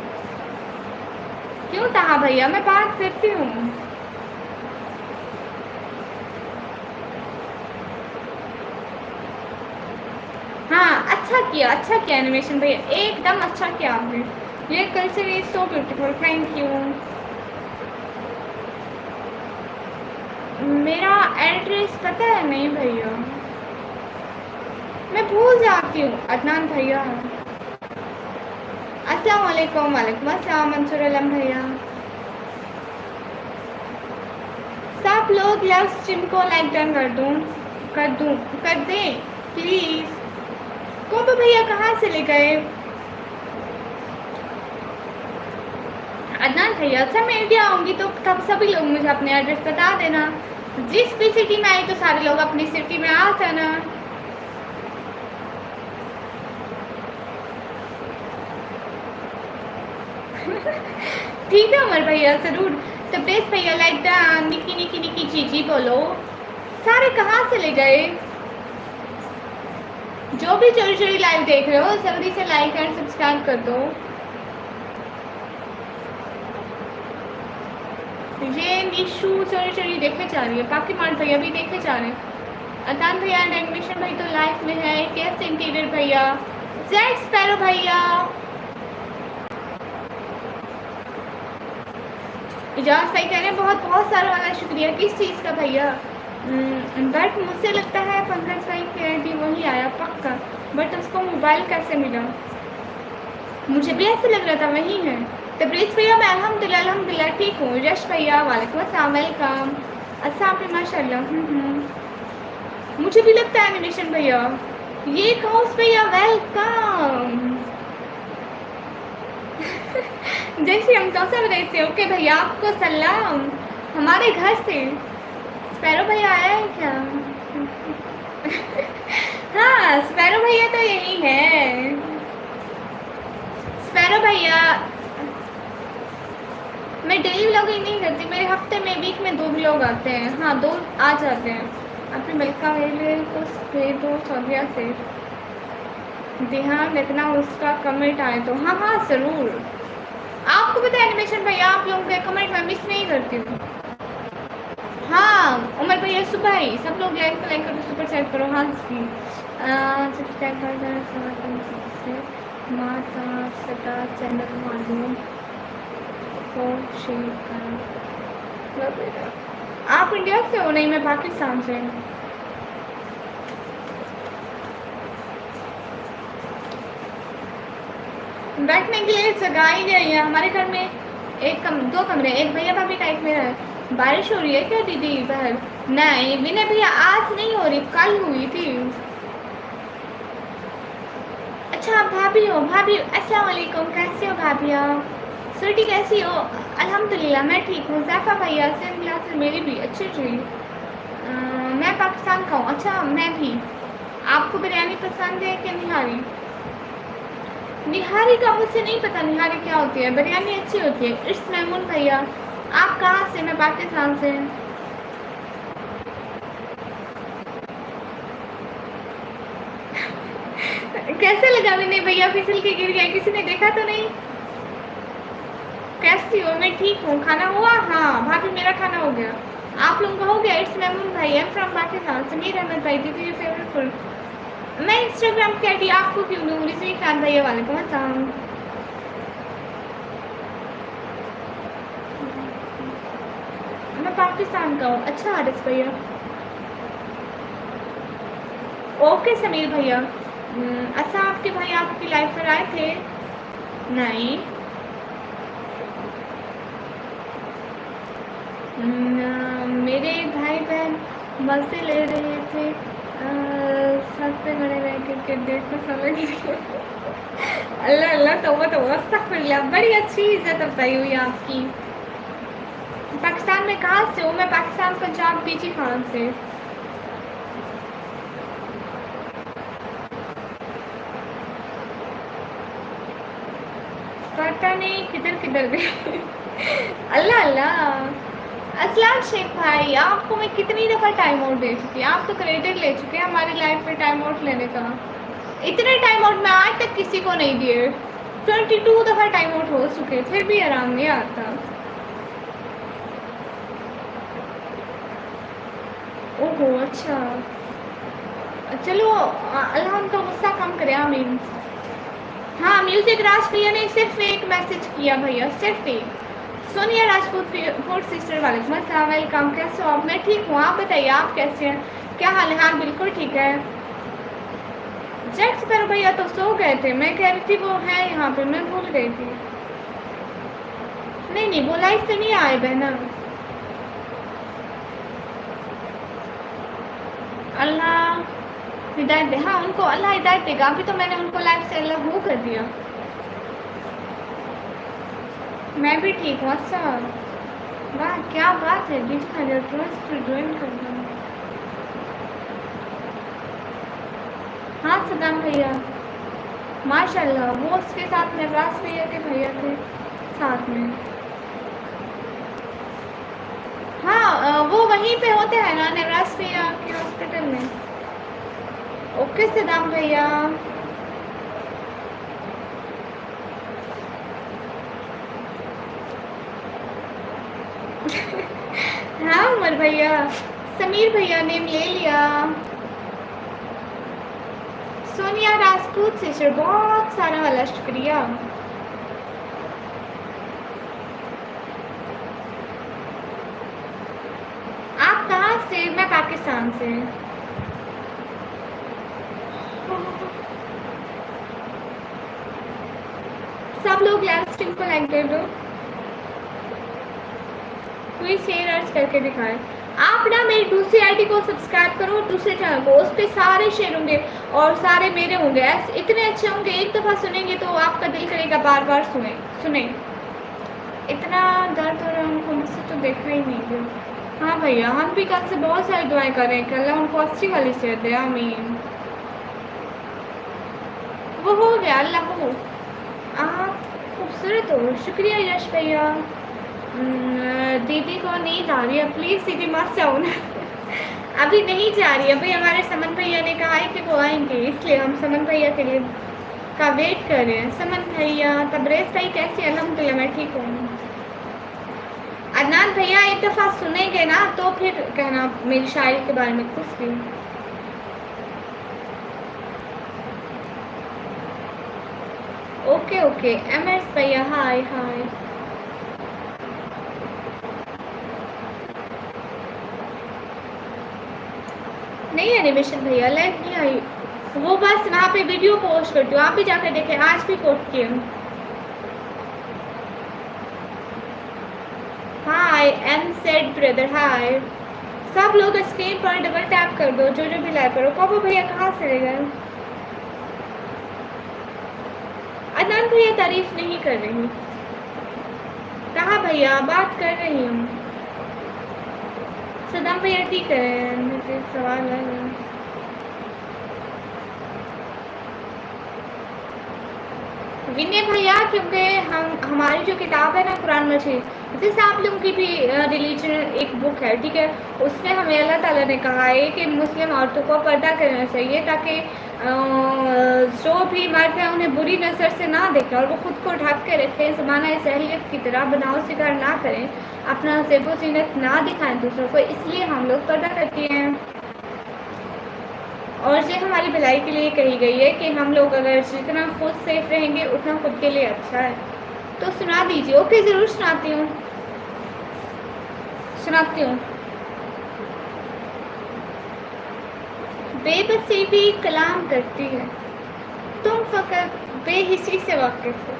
क्यों ताहा भैया, मैं बात करती हूँ। हाँ अच्छा किया एनिमेशन भैया, एकदम अच्छा किया आपने, ये culture is so beautiful, thank you. मेरा एड्रेस पता है? नहीं भैया मैं भूल जाती हूँ। अदनान भैया अस्सलाम वालेकुम। वालेकुम अस्सलाम मंसूर आलम भैया। सब लोग लाइव स्ट्रीम को लाइक डन कर दें प्लीज़। कोबा भैया कहाँ से ले गए? अदनान भैया, अच्छा मैं इंडिया आऊँगी तो तब सभी लोग मुझे अपने एड्रेस बता देना। जिस भी सिटी में आई तो सारे लोग अपनी सिटी में आ जाना। ठीक है उमर भैया, ज़रूर। तो प्लीज़ भैया लाइक द निकी निकी निकी जी बोलो। सारे कहाँ से ले गए? जो भी चोरी चोरी लाइव देख रहे हो जल्दी से लाइक एंड सब्सक्राइब कर दो। ये निशु चोरी चोरी देखे जा रही है, बाकी मान भैया भी देखे जा रहे हैं। अदान भैया एंड एनिमेशन भाई तो लाइफ में है। कैसे इंटीरियर भैया, जेड स्पैरो भैया, इजाज भाई कह रहे हैं बहुत बहुत सारा वाला शुक्रिया। किस चीज़ का भैया? बट मुझसे लगता है पंकज भाई के भी वही आया पक्का, बट उसको मोबाइल कैसे मिला? मुझे भी ऐसे लग रहा था वही है। तब्रीज़ भैया मैं अल्हम्दुलिल्लाह ठीक हूँ। यश भैया वालेकुम अस्सलाम, वेलकम। अच्छा आप माशाल्लाह। मुझे भी लगता है एनिमेशन भैया। ये कौस भैया वेलकम। जैसे हम तो सब रहते। ओके भैया आपको सलाम हमारे घर से। स्पैरो भैया आया है क्या? हाँ स्पैरो भैया तो यही है। स्पैरो भैया मैं डेली व्लॉगिंग नहीं करती, मेरे हफ्ते में वीक में 2 व्लॉग आते हैं। हाँ 2 आ जाते हैं। अपने मलिका वेले को भेज दो सौदिया से, ध्यान इतना उसका कमेंट आए तो। हाँ हाँ ज़रूर। आपको पता है एनिमेशन भैया आप लोगों के कमेंट मैं मिस नहीं करती हूँ। हाँ उमर भैया सुबह ही सब लोग लाइक करो, सुपर चैट करो। हाँ जी सब्सक्राइब कर माता सदा चैनल मालूम को शेयर करो। आप इंडिया से हो? नहीं मैं पाकिस्तान से। बैठने के लिए जगह ही नहीं है हमारे घर में। 2 कमरे, एक भैया भाभी का एक मेरा है। बारिश हो रही है क्या दीदी बाहर? नहीं विनय भैया आज नहीं हो रही, कल हुई थी। अच्छा आप भाभी हो? भाभी अस्सलाम वालेकुम, कैसे हो भाभी आप? स्वीटी कैसी हो? अल्हम्दुलिल्लाह मैं ठीक हूँ। ज़ैफ़ा भैया सेम क्लास है मेरी भी, अच्छी जी। मैं पाकिस्तान का हूँ। अच्छा मैं भी। आपको बिरयानी पसंद है कि निहारी? निहारी का मुझसे नहीं पता निहारी क्या होती है। बिरयानी अच्छी होती है। इट्स मैमून भैया आप कहाँ से? मैं पाकिस्तान से। कैसे लगा विनय भैया फिसल के गिर गया? किसी ने देखा तो नहीं? कैसी हो? मैं ठीक हूँ। खाना हुआ? हाँ भाभी मेरा खाना हो गया। आप लोगों का हो गया? इट्स मैमून भाई एम फ्रॉम पाकिस्तान। समीर अहमद भाई दीदी फेवरेट फूड। मैं इंस्टाग्राम की आईडी आपको क्यों दूँ? रिजवी खान भैया वालेकुम अस्सलाम। मैं पाकिस्तान का हूँ। अच्छा हारिस भैया ओके। समीर भैया अच्छा आपके भाई आपकी लाइफ पर आए थे? नहीं मेरे भाई बहन मजे ले रहे थे छत पे खड़े रह के क्रिकेट को समझ। अल्लाह अल्लाह तौबा तौबा अस्तगफिरुल्लाह। बड़ी अच्छी इज्जत अफजाई हुई आपकी। पाकिस्तान में कहाँ से हो? मैं पाकिस्तान पंजाब बीजी खान से। पता नहीं किधर किधर गए। अल्लाह अल्लाह। असलाम शेख भाई आपको मैं कितनी दफ़ा टाइम आउट दे चुकी हूँ। आप तो क्रेडिट ले चुके हैं हमारी लाइफ में टाइम आउट लेने का। इतने टाइम आउट मैं आज तक किसी को नहीं दिए। 22 दफ़ा टाइम आउट हो चुके फिर भी आराम नहीं आता। ओहो अच्छा चलो अल्लाह का गुस्सा कम करे आमीन। हाँ म्यूजिक राज भैया ने सिर्फ एक मैसेज किया भैया, सिर्फ एक। सोनिया राजपूत फोर्थ सिस्टर वाले अस्सलाम वेलकम। कैसे हो आप? मैं ठीक हूँ, आप बताइए आप कैसे हैं? क्या हाल है? हाँ बिल्कुल ठीक है। जेक्स पर भैया तो सो गए थे, मैं कह रही थी वो है यहाँ पे, मैं भूल गई थी। नहीं नहीं वो लाइफ से नहीं आए बहना। अल्लाह हिदायत दे। हाँ, उनको अल्लाह हिदायत देगा। अभी तो मैंने उनको लाइफ से अल्लाह वो कर दिया। मैं भी ठीक हूँ। अच्छा, वाह क्या बात है। डिजिटल ट्रस्ट ज्वाइन कर दो। हाँ सदाम भैया, माशाल्लाह। वो उसके साथ में रास भैया के भैया थे साथ में। हाँ, वो वहीं पे होते हैं ना, नवराज भैया के हॉस्पिटल में। ओके सदाम भैया। हाँ उमर भैया, समीर भैया ने ले लिया। सोनिया राजपूत से सर बहुत सारा वाला शुक्रिया। आप कहाँ से? मैं पाकिस्तान से। सब लोग लाइव स्ट्रीम को लाइक कर दो। कोई शेयर अर्ज करके दिखाए। आप ना मेरी दूसरी आईडी को सब्सक्राइब करो, दूसरे चैनल को, उस पर सारे शेयर होंगे और सारे मेरे होंगे। ऐसे इतने अच्छे होंगे, एक दफ़ा सुनेंगे तो आपका दिल करेगा बार बार सुने। इतना दर्द हो रहा है उनको, मुझसे तो देखा ही नहीं गया। हाँ भैया, हम भी कल से बहुत सारी दुआएं कर रहे हैं कि अल्लाह उनको अच्छी वाली सेहत दे। आमीन। वो हो गया, अल्लाह हो। आप खूबसूरत हो। शुक्रिया यश भैया। दीदी को नींद आ रही है, प्लीज़ दीदी मत जाओ ना। अभी नहीं जा रही है। अभी हमारे समन भैया ने कहा है कि वो आएंगे, इसलिए हम समन भैया के लिए का वेट कर रहे हैं। समन भैया, तबरेज़ भाई कैसी? अल्हम्दुलिल्लाह मैं ठीक हूँ। अदनान भैया एक दफ़ा सुनेंगे ना तो फिर कहना मेरी शायरी के बारे में कुछ भी। Okay okay. एम एस भैया हाय हाय। नहीं एनिमेशन भैया लाइक नहीं आई। वो बस वहाँ पे वीडियो पोस्ट करती हूँ, आप भी जाकर देखें। आज भी पोस्ट किए। हाय एम सेड ब्रदर हाय। सब लोग स्क्रीन पर डबल टैप कर दो, जो भी लाइक करो। पापा भैया कहाँ से गए? अदनान भैया तारीफ नहीं कर रही। कहाँ भैया? बात कर रही हूँ। सदाम भैया ठीक है। मुझे सवाल है। विनय भैया, क्योंकि हमारी जो किताब है ना कुरान मजीद, जैसे आप लोगों की भी रिलीजन एक बुक है, ठीक है, उसमें हमें अल्लाह ताला ने कहा है कि मुस्लिम औरतों को पर्दा करना चाहिए ताकि जो भी मर्द है उन्हें बुरी नज़र से ना देखें और वो ख़ुद को ढक के रखें, ज़माना सहलियत की तरह बनाओ शिकार ना करें, अपना ज़ेबो ज़ीनत ना दिखाएं दूसरों को, इसलिए हम लोग पर्दा करते हैं। और ये हमारी भलाई के लिए कही गई है कि हम लोग अगर जितना खुद सेफ रहेंगे उतना खुद के लिए अच्छा है। तो सुना दीजिए। ओके ज़रूर सुनाती हूँ। बेबसी भी कलाम करती है, तुम फ़कत बेहिसी से वाकिफ़ हो।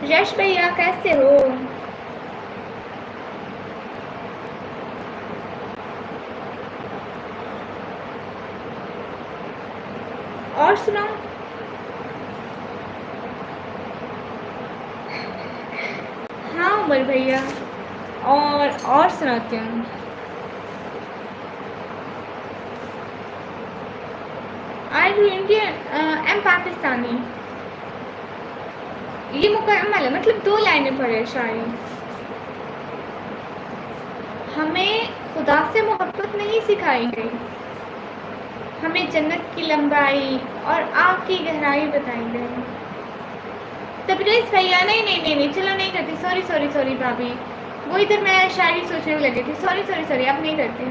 यश भैया कैसे हो? और सुनाओ। हाँ उमर भैया, और सुनाती हूँ। Are you Indian? Am Pakistani. ये मुकम्मल है, मतलब 2 लाइनें पढ़े शायरी। हमें खुदा से मोहब्बत नहीं सिखाई गई, हमें जन्नत की लंबाई और आग की गहराई बताई गई। तबरेज़ भैया नहीं, चलो नहीं करती। सॉरी भाभी, वो इधर मैं शायरी सोचने में लगी थी। सॉरी अब नहीं करती।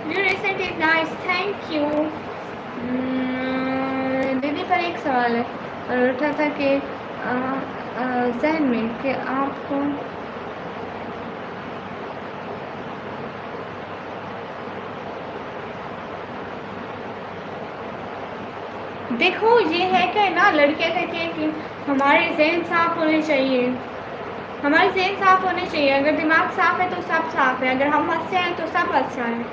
You recent is nice, thank you. दीदी पर एक सवाल है और उठा था कि जहन में कि आपको देखो ये है क्या ना, लड़कियां कहती हैं कि हमारे जहन साफ होने चाहिए, हमारे जहन साफ होने चाहिए। अगर दिमाग साफ है तो सब साफ है, अगर हम अच्छे हैं तो सब अच्छा है।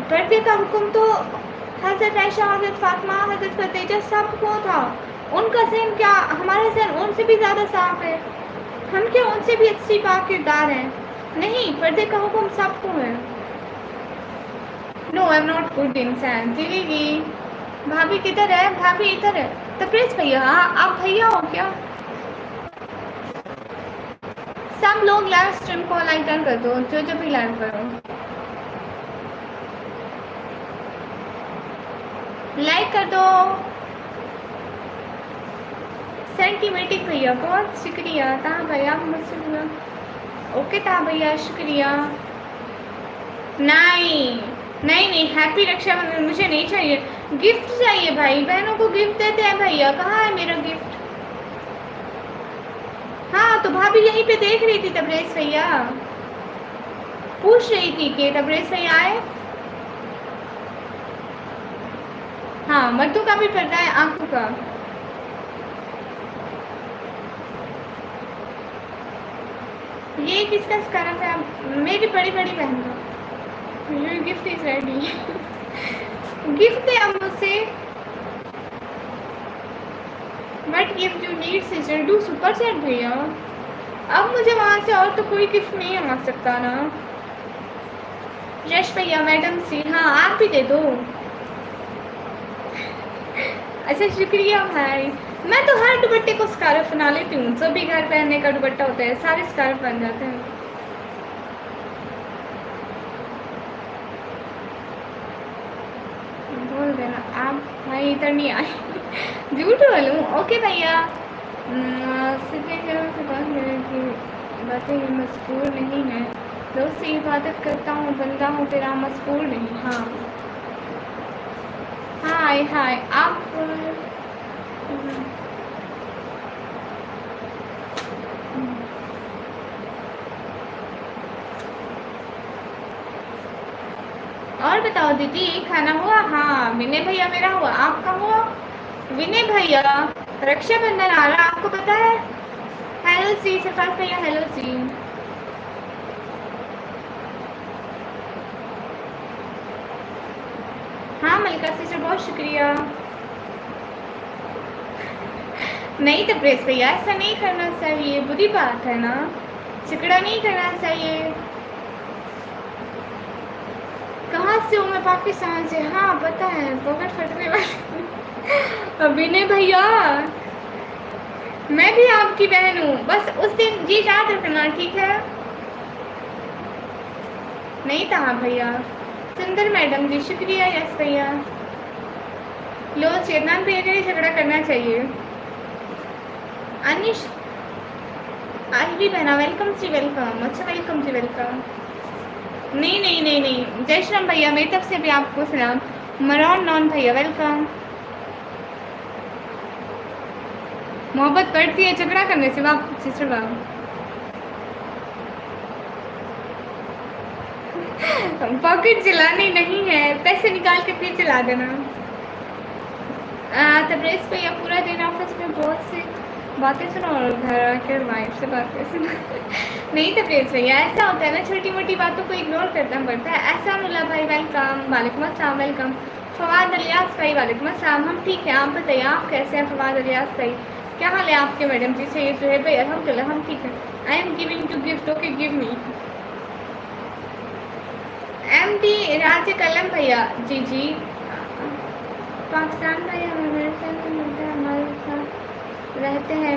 पर्दे का हुक्म तो हज़रत आयशा, हज़रत फातिमा, हज़रत खदीजा सबको था। उनका ज़हन क्या, हमारा ज़हन उनसे भी ज़्यादा साफ है। हम क्या उनसे भी अच्छी पाक किरदार हैं? नहीं, पर्दे का हुक्म सबको है। No I am not good इंसान। दीदी भाभी किधर है? भाभी इधर है। तब्रेज़ भैया, आप भैया हो क्या? सब लोग लाइव स्ट्रीम को लाइक कर दो, जो भी लाइव करो लाइक कर दो। सेंटीमेटिक भैया बहुत शुक्रिया। ता भैया मुझसे ओके ता भैया शुक्रिया। नहीं नहीं नहीं, हैप्पी रक्षाबंधन मुझे नहीं चाहिए, गिफ्ट चाहिए भाई। बहनों को गिफ्ट देते हैं भैया, कहाँ है मेरा गिफ्ट? हाँ तो भाभी यहीं पे देख रही थी, तब्रेज़ भैया पूछ रही थी कि तब्रेज़ भैया आए। हाँ मर्दों का भी पर्दा है, आंखों का। ये किसका स्कार्फ है? मेरी बड़ी बड़ी बहन का। Your gift is ready. Gift है अब मुझसे। But gift you need sister do super chat भैया। अब मुझे वहाँ से और तो कोई गिफ्ट नहीं आ सकता ना। यश भैया, मैडम सी, हाँ आप भी दे दो। अच्छा शुक्रिया भाई। मैं तो हर दुपट्टे को स्कार्फ बना लेती हूँ, जो भी घर पहनने का दुपट्टा होता है सारे स्कार्फ बन जाते हैं। बोल देना आप भाई इधर नहीं आए। झूठ बोलूँ? ओके भैया। सीधे से बात की बातें मजबूर नहीं है, रोज से इबादत करता हूँ, बंदा हूँ तेरा मजबूर नहीं। हाँ हाय हाय आप और बताओ दीदी खाना हुआ? हाँ विनय भैया मेरा हुआ, आपका हुआ? विनय भैया रक्षाबंधन आ रहा आपको पता है? हेलो सी सफात भैया, हेलो सी। हाँ मलिका सिस्टर बहुत शुक्रिया। नहीं तब्रेज़ भैया ऐसा नहीं करना चाहिए, बुरी बात है ना, झगड़ा नहीं करना चाहिए। कहाँ से हूँ मैं? पाकिस्तान से। हाँ पता है, पॉकेट फटने वाली। विनय भैया मैं भी आपकी बहन हूँ, बस उस दिन ये याद रखना ठीक है? नहीं था भैया। सुंदर मैडम जी शुक्रिया। यस भैया। लो चेतनान भैया के लिए झगड़ा करना चाहिए। अनिश आईवी बहना वेलकम जी वेलकम। अच्छा वेलकम जी वेलकम। नहीं नहीं नहीं नहीं, जय श्री राम भैया मेरी तरफ से भी आपको सलाम। मरान नॉन भैया वेलकम। मोहब्बत बढ़ती है झगड़ा करने से। वाह सिस्टर वाह। पॉकेट चलानी नहीं है, पैसे निकाल के फिर चला देना। तब्रेज़ भैया पूरा दिन ऑफिस में बहुत सी बातें सुनो और घर आकर वाइफ से बातें सुनो। नहीं तब्रेज़ भैया ऐसा होता है ना, छोटी मोटी बातों को इग्नोर करना पड़ता है। एहसानुल्लाह भाई वेलकम। वालेकुम अस्सलाम वेलकम। फवाद अलियास भाई वालेकुम अस्सलाम। हम ठीक है, आप बताइए आप कैसे हैं? फवाद अलियास भाई क्या हाल है आपके? मैडम जी सही है भाई, अल्हम्दुलिल्लाह हम ठीक है। I am giving to gift, okay give me. MD Raj Kalam भैया जी जी। पाकिस्तान भैया हमारे साथ रहते हैं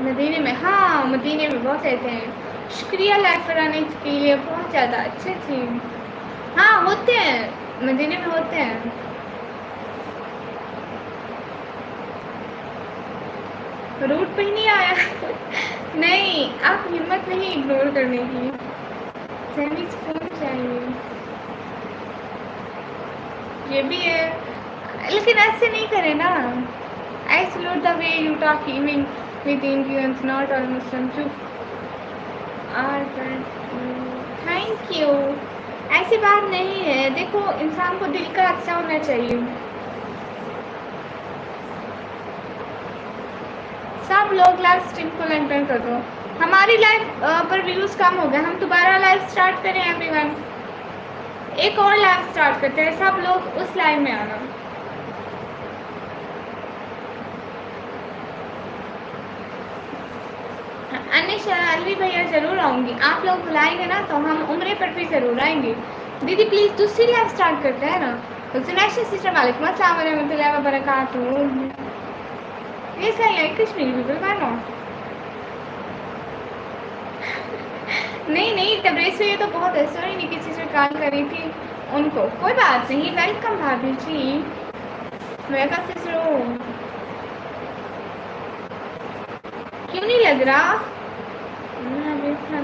मदीने में। हाँ मदीने में बहुत रहते हैं। शुक्रिया लाइफ पर आने के लिए, बहुत ज़्यादा अच्छे थे। हाँ होते हैं मदीने में होते हैं। रूट पे ही नहीं आया। नहीं आप हिम्मत नहीं इग्नोर करने की, सैंडविच फोन चाहिए। ये भी है लेकिन ऐसे नहीं करे ना। I salute the way you talk even with Indians not all Muslim too are. Thank you. ऐसी बात नहीं है, देखो इंसान को दिल का अच्छा होना चाहिए। सब लोग लाइव स्ट्रीम को लाइक कर दो। हमारी लाइव पर व्यूज़ कम हो गए, हम दोबारा लाइव स्टार्ट करें एवरीवन। एक और लाइव स्टार्ट करते हैं, सब लोग उस लाइव में आना। अनिशा अलवी भैया ज़रूर आऊँगी, आप लोग बुलाएंगे ना तो हम उम्र पर भी ज़रूर आएंगे। दीदी प्लीज़ दूसरी लाइव स्टार्ट करते हैं ना। जुनैशा सिस्टर वालेकुम अस्सलाम वरहमतुल्लाहि वबरकातुहू। Yes, I like Kashmiri people, why not? नहीं नहीं, तबरेज़ से ये तो बहुत है, सॉरी नहीं किसी से कॉल करी थी उनको, कोई बात नहीं। वेलकम भाभी जी, वेलकम सिस्टर। क्यों नहीं लग रहा?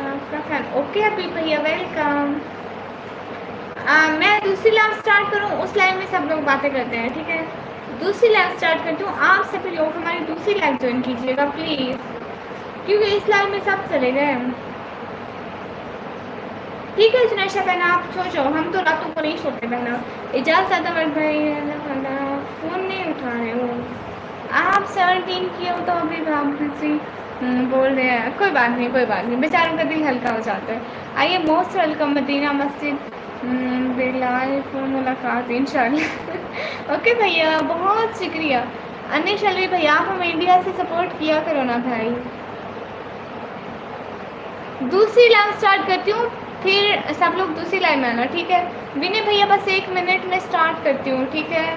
आपका फैन, ओके अभी भैया वेलकम। मैं दूसरी लाइव स्टार्ट करूँ, उस लाइव में सब लोग बातें करते हैं, ठीक है? दूसरी लाइव स्टार्ट करती हूँ, आप सभी लोग हमारी दूसरी लाइव ज्वाइन कीजिएगा प्लीज़, क्योंकि इस लाइव में सब चले गए। ठीक है जुनैशा बहना, आप सो जाओ, हम तो रातों को नहीं सोते बहना। इजाज़त अमर भाई, फ़ोन नहीं उठा रहे हो आप, 17 किए हो तो अभी भाभी बोल रहे हैं। कोई बात नहीं कोई बात नहीं, बेचारों का दिल हल्का हो जाता है। आइए मोस्ट वेलकम मदीना मस्जिद बिलाल को मुलाकात इंशाल्लाह। ओके भैया बहुत शुक्रिया। अनिश अलवी भैया आप हमें इंडिया से सपोर्ट किया करो ना भाई। दूसरी लाइव स्टार्ट करती हूँ, फिर सब लोग दूसरी लाइव में आना, ठीक है? विनय भैया बस 1 मिनट में स्टार्ट करती हूँ, ठीक है?